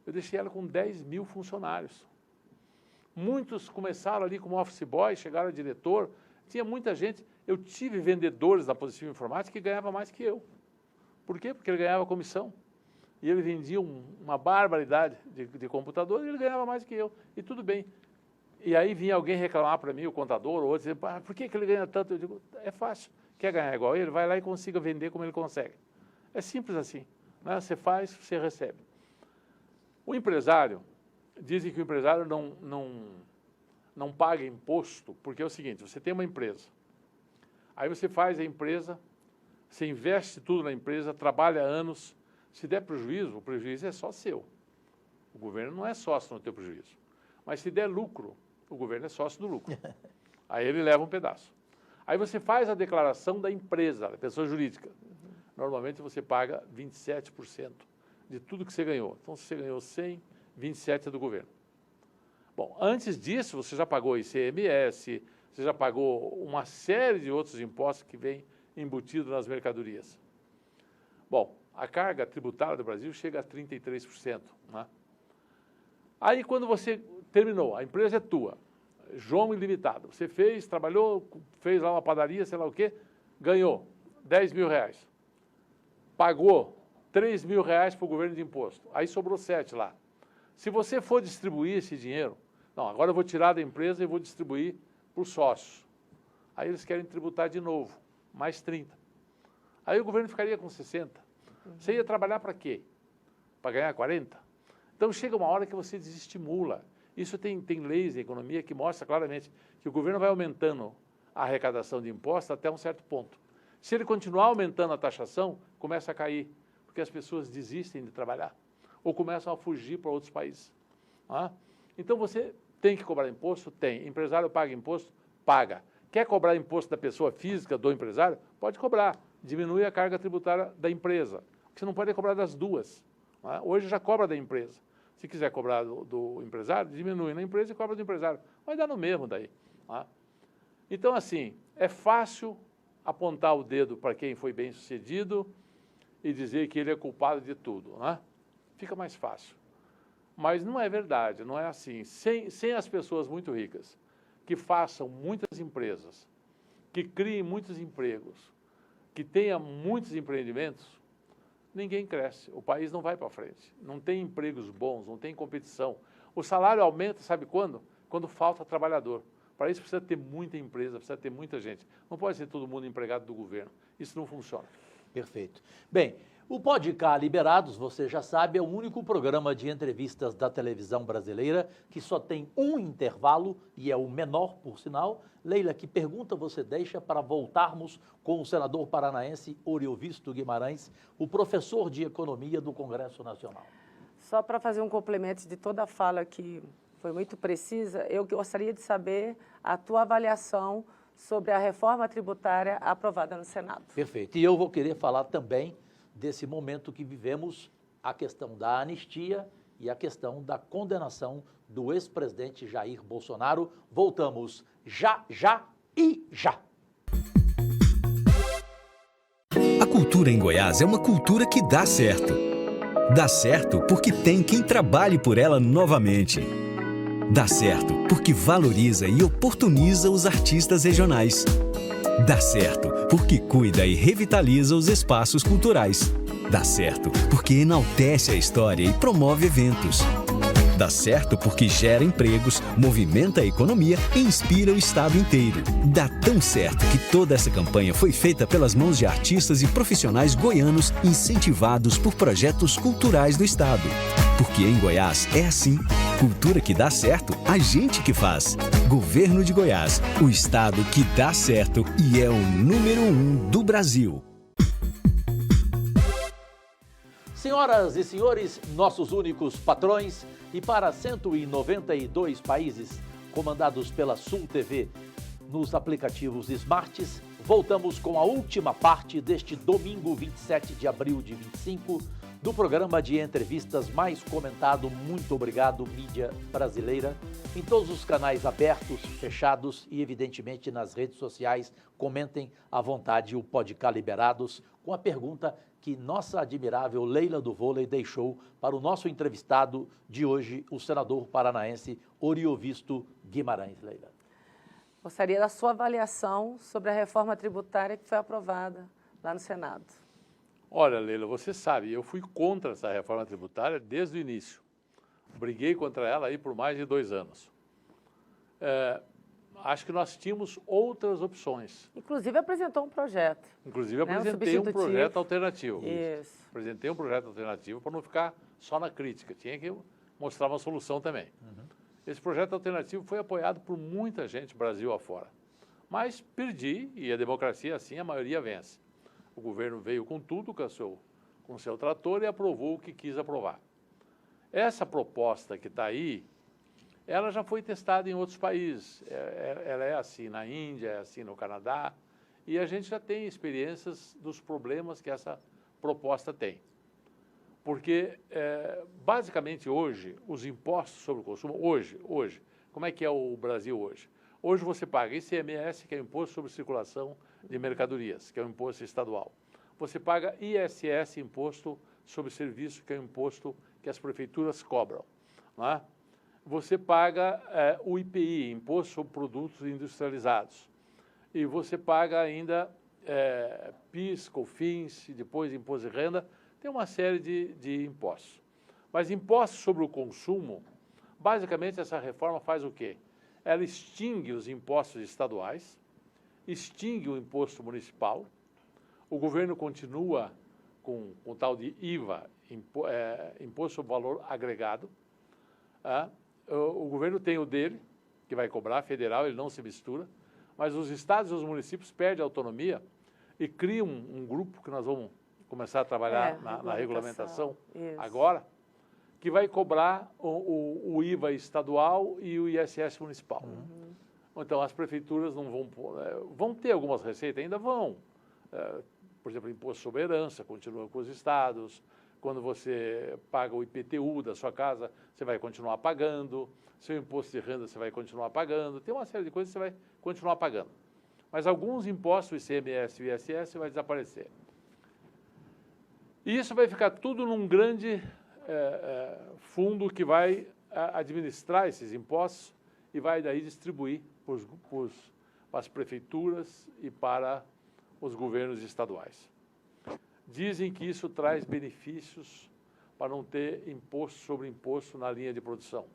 eu deixei ela com 10 mil funcionários. Muitos começaram ali como office boy, chegaram a diretor, tinha muita gente. Eu tive vendedores da Positivo Informática que ganhavam mais que eu. Por quê? Porque ele ganhava comissão. E ele vendia uma barbaridade de computador e ele ganhava mais que eu. E tudo bem. E aí vinha alguém reclamar para mim, o contador, ou outro, dizendo, por que ele ganha tanto? Eu digo, é fácil. Quer ganhar igual ele? Vai lá e consiga vender como ele consegue. É simples assim. Né? Você faz, você recebe. O empresário, dizem que o empresário não paga imposto, porque é o seguinte, você tem uma empresa, aí você faz a empresa, você investe tudo na empresa, trabalha anos, se der prejuízo, o prejuízo é só seu. O governo não é sócio no teu prejuízo. Mas se der lucro, o governo é sócio do lucro. Aí ele leva um pedaço. Aí você faz a declaração da empresa, da pessoa jurídica. Normalmente você paga 27% de tudo que você ganhou. Então, se você ganhou 100, 27 é do governo. Bom, antes disso, você já pagou ICMS, você já pagou uma série de outros impostos que vêm embutidos nas mercadorias. Bom, a carga tributária do Brasil chega a 33%. Né? Aí, quando você terminou, a empresa é tua, João Ilimitado, você fez, trabalhou, fez lá uma padaria, sei lá o quê, ganhou 10 mil reais. Pagou 3 mil reais para o governo de imposto. Aí sobrou 7 lá. Se você for distribuir esse dinheiro, não, agora eu vou tirar da empresa e vou distribuir para os sócios. Aí eles querem tributar de novo, mais 30. Aí o governo ficaria com 60. Você ia trabalhar para quê? Para ganhar 40? Então chega uma hora que você desestimula. Isso tem leis de economia que mostra claramente que o governo vai aumentando a arrecadação de impostos até um certo ponto. Se ele continuar aumentando a taxação, começa a cair, porque as pessoas desistem de trabalhar ou começam a fugir para outros países. Então você tem que cobrar imposto? Tem. Empresário paga imposto? Paga. Quer cobrar imposto da pessoa física, do empresário? Pode cobrar. Diminui a carga tributária da empresa. Você não pode cobrar das duas. Hoje já cobra da empresa. Se quiser cobrar do empresário, diminui na empresa e cobra do empresário. Vai dar no mesmo daí. Então, assim, é fácil apontar o dedo para quem foi bem-sucedido e dizer que ele é culpado de tudo, né? Fica mais fácil. Mas não é verdade, não é assim. Sem as pessoas muito ricas, que façam muitas empresas, que criem muitos empregos, que tenham muitos empreendimentos, ninguém cresce, o país não vai para frente. Não tem empregos bons, não tem competição. O salário aumenta, sabe quando? Quando falta trabalhador. Para isso precisa ter muita empresa, precisa ter muita gente. Não pode ser todo mundo empregado do governo. Isso não funciona. Perfeito. Bem, o Podcast Liberados, você já sabe, é o único programa de entrevistas da televisão brasileira que só tem um intervalo e é o menor, por sinal. Leila, que pergunta você deixa para voltarmos com o senador paranaense Oriovisto Guimarães, o professor de Economia do Congresso Nacional? Só para fazer um complemento de toda a fala que foi muito precisa, eu gostaria de saber a tua avaliação sobre a reforma tributária aprovada no Senado. Perfeito. E eu vou querer falar também desse momento que vivemos, a questão da anistia e a questão da condenação do ex-presidente Jair Bolsonaro. Voltamos já e já. A cultura em Goiás é uma cultura que dá certo. Dá certo porque tem quem trabalhe por ela novamente. Dá certo porque valoriza e oportuniza os artistas regionais. Dá certo porque cuida e revitaliza os espaços culturais. Dá certo porque enaltece a história e promove eventos. Dá certo porque gera empregos, movimenta a economia e inspira o estado inteiro. Dá tão certo que toda essa campanha foi feita pelas mãos de artistas e profissionais goianos incentivados por projetos culturais do estado. Porque em Goiás é assim. Cultura que dá certo, a gente que faz. Governo de Goiás, o estado que dá certo e é o número 1 do Brasil. Senhoras e senhores, nossos únicos patrões, e para 192 países comandados pela Sul TV nos aplicativos smarts, voltamos com a última parte deste domingo 27 de abril de 25 do programa de entrevistas mais comentado. Muito obrigado, mídia brasileira, em todos os canais abertos, fechados e, evidentemente, nas redes sociais. Comentem à vontade o Podcast Liberados com a pergunta que nossa admirável Leila do Vôlei deixou para o nosso entrevistado de hoje, o senador paranaense Oriovisto Guimarães. Leila. Gostaria da sua avaliação sobre a reforma tributária que foi aprovada lá no Senado. Olha, Leila, você sabe, eu fui contra essa reforma tributária desde o início. Briguei contra ela aí por mais de 2 anos. Acho que nós tínhamos outras opções. Inclusive apresentou um projeto. Inclusive apresentei um projeto alternativo. Isso. Apresentei um projeto alternativo para não ficar só na crítica. Tinha que mostrar uma solução também. Esse projeto alternativo foi apoiado por muita gente, Brasil afora. Mas perdi, e a democracia, assim, a maioria vence. O governo veio com tudo, com seu trator, e aprovou o que quis aprovar. Essa proposta que está aí, ela já foi testada em outros países. Ela é assim na Índia, é assim no Canadá, e a gente já tem experiências dos problemas que essa proposta tem. Porque, basicamente, hoje, os impostos sobre o consumo, hoje, como é que é o Brasil hoje? Hoje você paga ICMS, que é o Imposto sobre Circulação de Mercadorias, que é o imposto estadual. Você paga ISS, Imposto sobre Serviço, que é o imposto que as prefeituras cobram. Não é? Você paga o IPI, Imposto sobre Produtos Industrializados. E você paga ainda PIS, COFINS, e depois Imposto de Renda. Tem uma série de impostos. Mas impostos sobre o consumo, basicamente essa reforma faz o quê? Ela extingue os impostos estaduais, extingue o imposto municipal, o governo continua com o tal de IVA, Imposto sobre Valor Agregado. O governo tem o dele, que vai cobrar, federal, ele não se mistura, mas os estados e os municípios perdem a autonomia e criam um grupo que nós vamos começar a trabalhar na regulamentação agora, que vai cobrar o IVA estadual e o ISS municipal. Então, as prefeituras não vão ter algumas receitas, ainda vão. Por exemplo, imposto sobre herança, continua com os estados. Quando você paga o IPTU da sua casa, você vai continuar pagando. Seu imposto de renda, você vai continuar pagando. Tem uma série de coisas que você vai continuar pagando. Mas alguns impostos, o ICMS e o ISS, vai desaparecer. E isso vai ficar tudo num grande fundo que vai administrar esses impostos e vai daí distribuir para as prefeituras e para os governos estaduais. Dizem que isso traz benefícios para não ter imposto sobre imposto na linha de produção,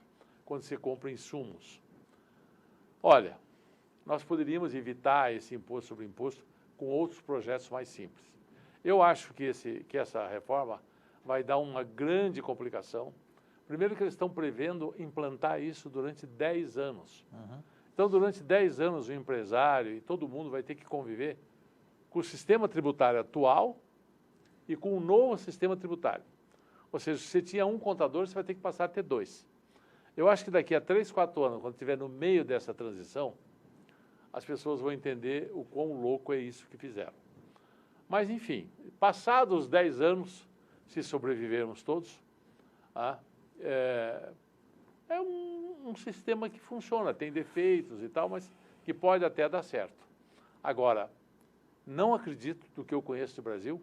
quando você compra insumos. Olha, nós poderíamos evitar esse imposto sobre imposto com outros projetos mais simples. Eu acho que essa reforma vai dar uma grande complicação. Primeiro que eles estão prevendo implantar isso durante 10 anos. Uhum. Então, durante 10 anos, o empresário e todo mundo vai ter que conviver com o sistema tributário atual e com o novo sistema tributário. Ou seja, se você tinha um contador, você vai ter que passar a ter 2. Eu acho que daqui a 3, 4 anos, quando estiver no meio dessa transição, as pessoas vão entender o quão louco é isso que fizeram. Mas, enfim, passados os 10 anos, se sobrevivermos todos, é um sistema que funciona, tem defeitos e tal, mas que pode até dar certo. Agora, não acredito, do que eu conheço do Brasil,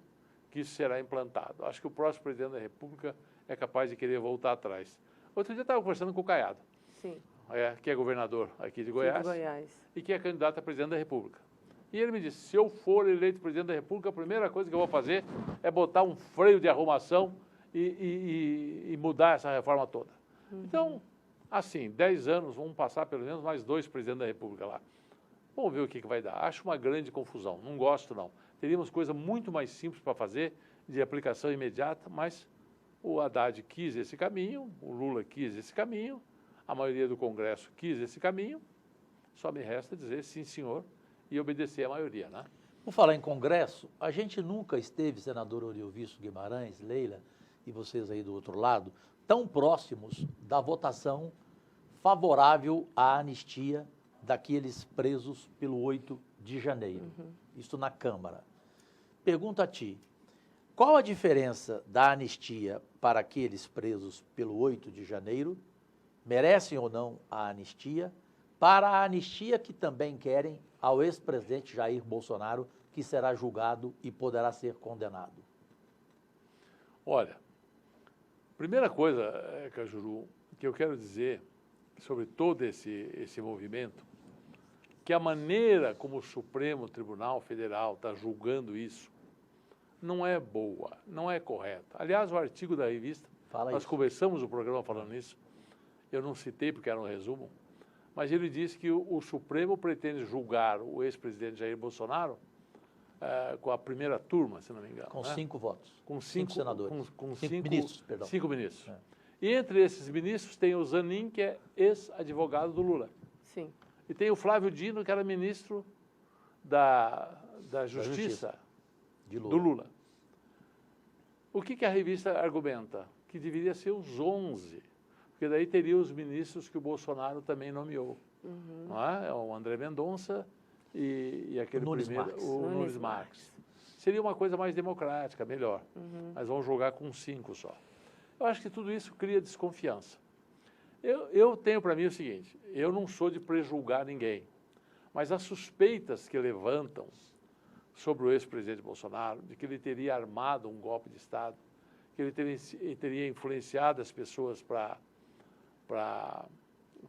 que isso será implantado. Acho que o próximo presidente da República é capaz de querer voltar atrás. Outro dia eu estava conversando com o Caiado, Sim. Que é governador aqui de Goiás, e que é candidato a presidente da República. E ele me disse, se eu for eleito presidente da República, a primeira coisa que eu vou fazer é botar um freio de arrumação e mudar essa reforma toda. Uhum. Então, assim, 10 anos, vamos passar pelo menos mais 2 presidentes da República lá. Vamos ver o que vai dar. Acho uma grande confusão, não gosto não. Teríamos coisa muito mais simples para fazer, de aplicação imediata, mas o Haddad quis esse caminho, o Lula quis esse caminho, a maioria do Congresso quis esse caminho, só me resta dizer sim, senhor, e obedecer a maioria, né? Por falar em Congresso, a gente nunca esteve, senador Oriovisto Guimarães, Leila, e vocês aí do outro lado, tão próximos da votação favorável à anistia daqueles presos pelo 8 de janeiro. Uhum. Isso na Câmara. Pergunto a ti, qual a diferença da anistia para aqueles presos pelo 8 de janeiro? Merecem ou não a anistia? Para a anistia que também querem ao ex-presidente Jair Bolsonaro, que será julgado e poderá ser condenado. Olha, primeira coisa, Cajuru, que eu quero dizer sobre todo esse movimento, que a maneira como o Supremo Tribunal Federal está julgando isso não é boa, não é correta. Aliás, o artigo da revista, nós conversamos o programa falando isso, eu não citei porque era um resumo, mas ele disse que o Supremo pretende julgar o ex-presidente Jair Bolsonaro com a primeira turma, se não me engano. Com 5 votos. Com 5 senadores. Com 5 ministros, perdão. 5 ministros. É. E entre esses ministros tem o Zanin, que é ex-advogado do Lula. Sim. E tem o Flávio Dino, que era ministro da Justiça do Lula. O que a revista argumenta? Que deveria ser os 11, porque daí teria os ministros que o Bolsonaro também nomeou. Uhum. Não é? O André Mendonça e aquele o Nunes Marques. Seria uma coisa mais democrática, melhor. Uhum. Mas vão jogar com 5 só. Eu acho que tudo isso cria desconfiança. Eu tenho para mim o seguinte, eu não sou de prejulgar ninguém, mas as suspeitas que levantam sobre o ex-presidente Bolsonaro, de que ele teria armado um golpe de Estado, que ele teria influenciado as pessoas para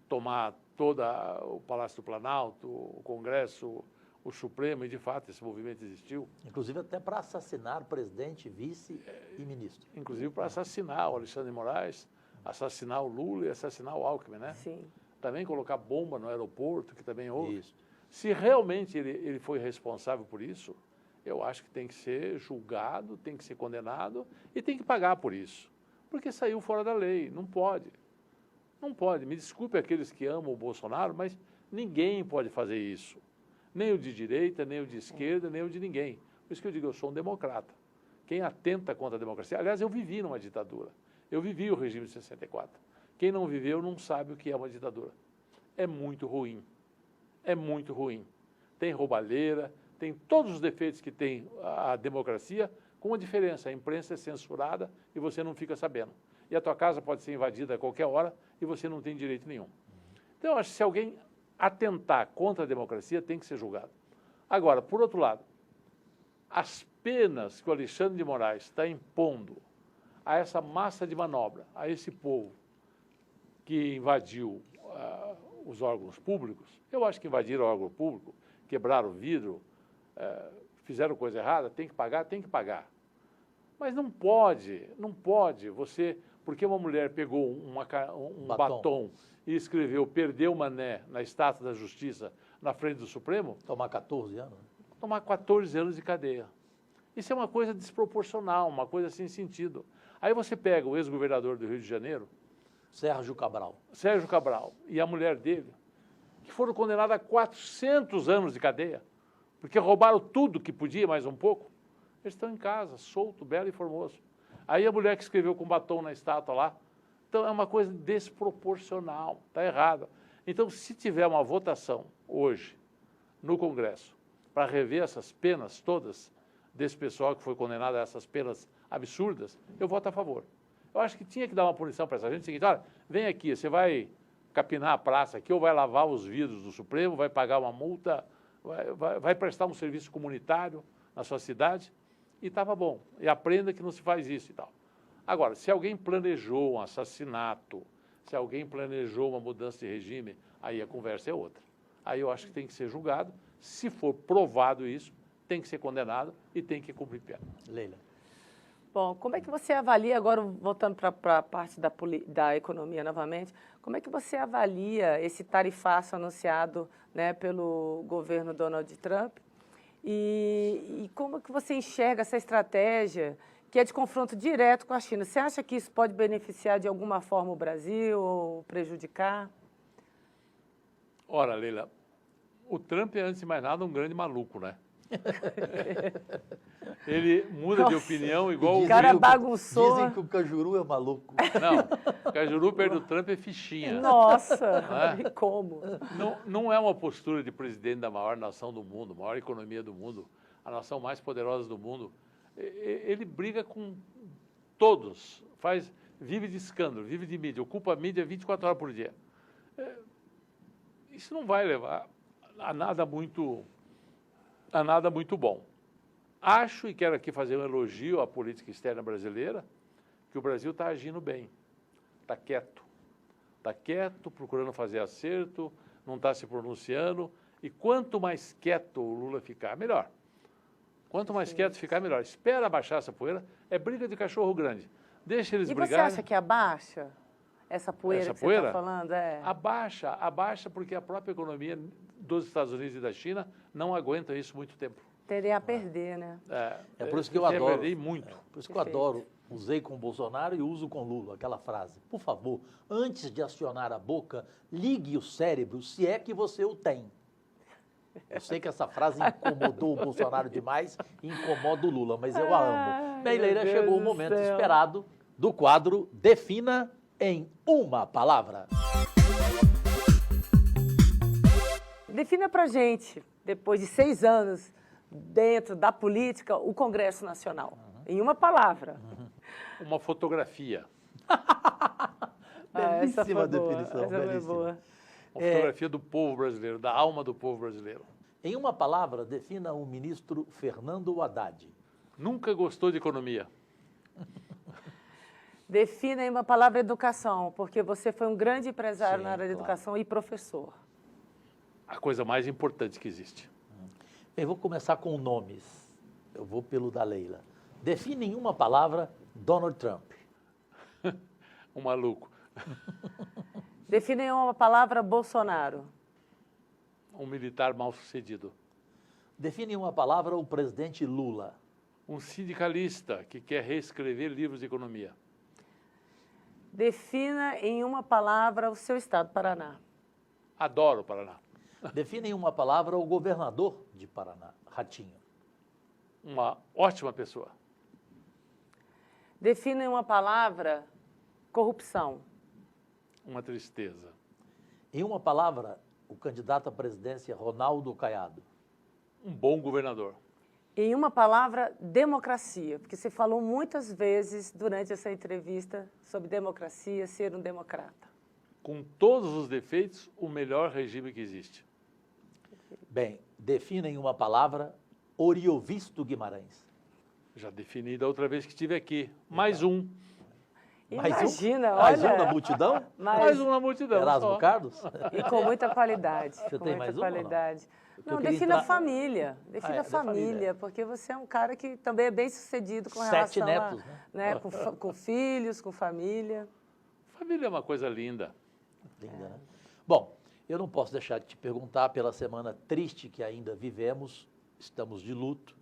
tomar todo o Palácio do Planalto, o Congresso, o Supremo, e de fato esse movimento existiu. Inclusive até para assassinar o presidente, vice e ministro. Inclusive para assassinar o Alexandre de Moraes, assassinar o Lula e assassinar o Alckmin, né? Sim. Também colocar bomba no aeroporto, que também houve. Isso. Se realmente ele foi responsável por isso, eu acho que tem que ser julgado, tem que ser condenado e tem que pagar por isso. Porque saiu fora da lei, não pode. Não pode. Me desculpe aqueles que amam o Bolsonaro, mas ninguém pode fazer isso. Nem o de direita, nem o de esquerda, nem o de ninguém. Por isso que eu digo, eu sou um democrata. Quem atenta contra a democracia... Aliás, eu vivi numa ditadura. Eu vivi o regime de 64. Quem não viveu não sabe o que é uma ditadura. É muito ruim. É muito ruim. Tem roubalheira, tem todos os defeitos que tem a democracia, com uma diferença. A imprensa é censurada e você não fica sabendo. E a tua casa pode ser invadida a qualquer hora e você não tem direito nenhum. Então, eu acho que se alguém atentar contra a democracia, tem que ser julgado. Agora, por outro lado, as penas que o Alexandre de Moraes está impondo a essa massa de manobra, a esse povo que invadiu os órgãos públicos, eu acho que invadiram o órgão público, quebraram o vidro, fizeram coisa errada, tem que pagar. Mas não pode você, porque uma mulher pegou um batom e escreveu "perdeu Mané" na estátua da Justiça na frente do Supremo. Tomar 14 anos? Tomar 14 anos de cadeia. Isso é uma coisa desproporcional, uma coisa sem sentido. Aí você pega o ex-governador do Rio de Janeiro, Sérgio Cabral, e a mulher dele, que foram condenadas a 400 anos de cadeia, porque roubaram tudo que podia, mais um pouco. Eles estão em casa, solto, belo e formoso. Aí a mulher que escreveu com batom na estátua lá. Então é uma coisa desproporcional, está errada. Então, se tiver uma votação hoje no Congresso para rever essas penas todas desse pessoal que foi condenado a essas penas absurdas, eu voto a favor. Eu acho que tinha que dar uma punição para essa gente. Seguinte, olha, vem aqui, você vai capinar a praça aqui ou vai lavar os vidros do Supremo, vai pagar uma multa, vai prestar um serviço comunitário na sua cidade e estava bom. E aprenda que não se faz isso e tal. Agora, se alguém planejou um assassinato, se alguém planejou uma mudança de regime, aí a conversa é outra. Aí eu acho que tem que ser julgado. Se for provado isso, tem que ser condenado e tem que cumprir pena. Leila. Bom, como é que você avalia, agora voltando para a parte da economia novamente, como é que você avalia esse tarifaço anunciado, né, pelo governo Donald Trump? E como é que você enxerga essa estratégia que é de confronto direto com a China? Você acha que isso pode beneficiar de alguma forma o Brasil ou prejudicar? Ora, Leila, o Trump é, antes de mais nada, um grande maluco, né? Ele muda de opinião igual o cara bagunçou. Dizem que o Cajuru é maluco. Não, o Cajuru perto do Trump é fichinha. Nossa, e como? Não é uma postura de presidente da maior nação do mundo, maior economia do mundo, a nação mais poderosa do mundo. Ele briga com todos, vive de escândalo, vive de mídia, ocupa a mídia 24 horas por dia. Isso não vai levar a nada muito bom. Acho, e quero aqui fazer um elogio à política externa brasileira, que o Brasil está agindo bem, está quieto, procurando fazer acerto, não está se pronunciando, e quanto mais quieto o Lula ficar, melhor. Quanto mais quieto ficar, melhor. Espera abaixar essa poeira, é briga de cachorro grande. Deixa eles brigarem. E você acha que abaixa essa poeira que você está falando? Abaixa porque a própria economia dos Estados Unidos e da China não aguenta isso muito tempo. Teria a perder, né? É por isso que eu adoro. Perder muito. Por isso que eu adoro. Usei com o Bolsonaro e uso com Lula, aquela frase. Por favor, antes de acionar a boca, ligue o cérebro, se é que você o tem. Eu sei que essa frase incomodou o Bolsonaro demais e incomoda o Lula, mas eu a amo. Bem, Leila, chegou o momento esperado do quadro Defina em uma palavra. Defina pra gente, depois de 6 anos dentro da política, o Congresso Nacional. Em uma palavra. Uma fotografia. Belíssima definição, essa foi belíssima. boa. Uma fotografia do povo brasileiro, da alma do povo brasileiro. Em uma palavra, defina o ministro Fernando Haddad. Nunca gostou de economia. Defina em uma palavra educação, porque você foi um grande empresário na área da claro. educação e professor. A coisa mais importante que existe. Bem, vou começar com nomes. Eu vou pelo da Leila. Define em uma palavra Donald Trump. Um maluco. Defina em uma palavra Bolsonaro. Um militar mal sucedido. Define em uma palavra o presidente Lula. Um sindicalista que quer reescrever livros de economia. Defina em uma palavra o seu estado, Paraná. Adoro o Paraná. Define em uma palavra o governador de Paraná, Ratinho. Uma ótima pessoa. Defina em uma palavra corrupção. Uma tristeza. Em uma palavra, o candidato à presidência Ronaldo Caiado. Um bom governador. Em uma palavra, democracia, porque você falou muitas vezes durante essa entrevista sobre democracia, ser um democrata. Com todos os defeitos, o melhor regime que existe. Bem, defina em uma palavra Oriovisto Guimarães. Já defini da outra vez que estive aqui. Mais um. Imagina, Mais olha. um na multidão? Mais um na multidão. Erasmo só. Carlos? E com muita qualidade. Você com tem muita mais uma ou não? qualidade. Porque eu Não, queria defina entrar- a família. Defina é a da família, família. porque você é um cara que também é bem sucedido com 7 relação netos, né? Com filhos, com família. Família é uma coisa linda. Linda, né? Bom, eu não posso deixar de te perguntar pela semana triste que ainda vivemos, estamos de luto.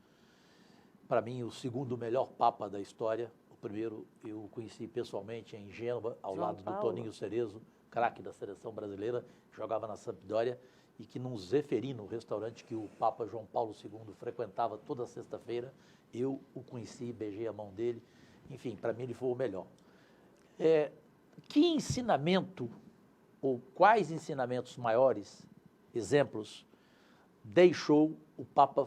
Para mim, o segundo melhor Papa da história. O primeiro eu o conheci pessoalmente em Gênova, ao João lado do Paulo. Toninho Cerezo, craque da seleção brasileira, que jogava na Sampdoria, e que num Zeferino, restaurante que o Papa João Paulo II frequentava toda sexta-feira, eu o conheci, beijei a mão dele. Enfim, para mim ele foi o melhor. Que ensinamento, ou quais ensinamentos maiores, exemplos, deixou o Papa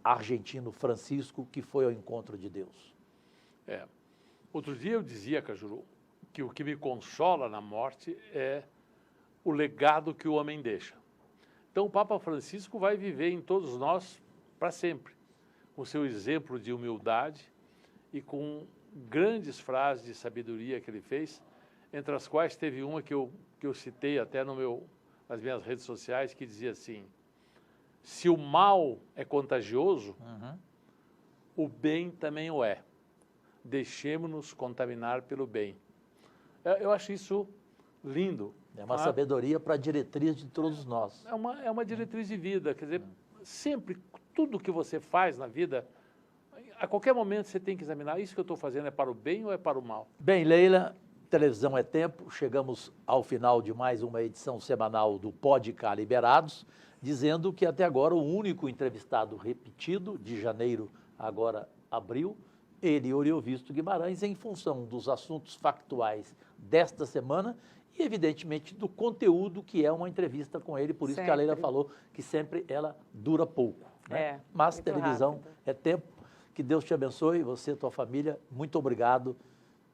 argentino Francisco, que foi ao encontro de Deus? Outro dia eu dizia, Cajuru, que o que me consola na morte é o legado que o homem deixa. Então o Papa Francisco vai viver em todos nós para sempre, com seu exemplo de humildade e com grandes frases de sabedoria que ele fez, entre as quais teve uma que eu citei até nas minhas redes sociais, que dizia assim: se o mal é contagioso, o bem também o é. Deixemos-nos contaminar pelo bem. Eu acho isso lindo. É uma sabedoria para a diretriz de todos nós. É uma diretriz de vida. Quer dizer, sempre, tudo que você faz na vida, a qualquer momento você tem que examinar: isso que eu estou fazendo é para o bem ou é para o mal? Bem, Leila, televisão é tempo. Chegamos ao final de mais uma edição semanal do Podcast Liberados, dizendo que até agora o único entrevistado repetido, de janeiro agora abril, ele, Oriovisto Guimarães, em função dos assuntos factuais desta semana e, evidentemente, do conteúdo que é uma entrevista com ele. Por isso que a Leila falou que sempre ela dura pouco, né? Mas muito televisão rápido. é tempo. Que Deus te abençoe, você e tua família. Muito obrigado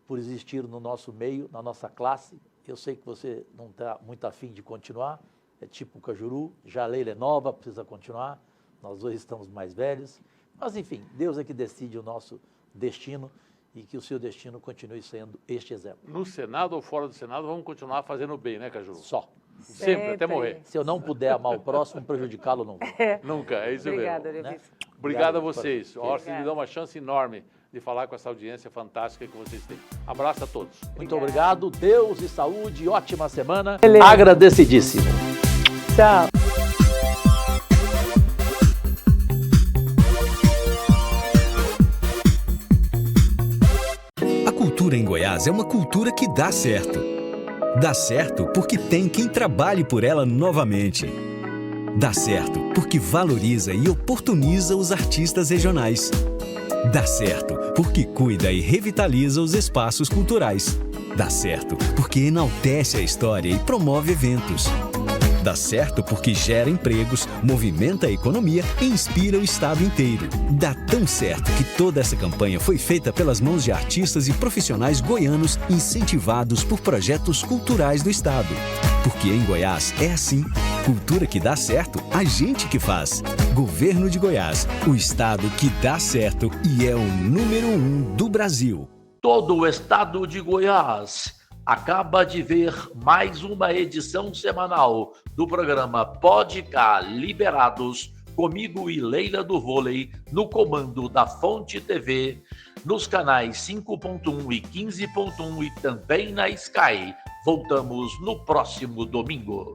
por existir no nosso meio, na nossa classe. Eu sei que você não está muito afim de continuar, é tipo o Cajuru, já a Leila é nova, precisa continuar, nós dois estamos mais velhos. Mas, enfim, Deus é que decide o nosso destino e que o seu destino continue sendo este exemplo. No Senado ou fora do Senado, vamos continuar fazendo o bem, né, Cajuru? Só. Sempre, até morrer. Se eu não puder amar o próximo, prejudicá-lo não vou. Nunca, é isso Obrigada, mesmo. Oriovisto. Obrigado a Obrigado, vocês. Obrigado. Orson, me dá uma chance enorme de falar com essa audiência fantástica que vocês têm. Abraço a todos. Muito obrigado, Deus e saúde, ótima semana. Beleza. Agradecidíssimo. Tchau. A cultura em Goiás é uma cultura que dá certo. Dá certo porque tem quem trabalhe por ela novamente. Dá certo porque valoriza e oportuniza os artistas regionais. Dá certo porque cuida e revitaliza os espaços culturais. Dá certo porque enaltece a história e promove eventos. Dá certo porque gera empregos, movimenta a economia e inspira o estado inteiro. Dá tão certo que toda essa campanha foi feita pelas mãos de artistas e profissionais goianos incentivados por projetos culturais do estado. Porque em Goiás é assim. Cultura que dá certo, a gente que faz. Governo de Goiás, o estado que dá certo e é o número 1 do Brasil. Todo o estado de Goiás acaba de ver mais uma edição semanal do programa Podcast Liberados, comigo e Leila do Vôlei, no comando da Fonte TV, nos canais 5.1 e 15.1 e também na Sky. Voltamos no próximo domingo.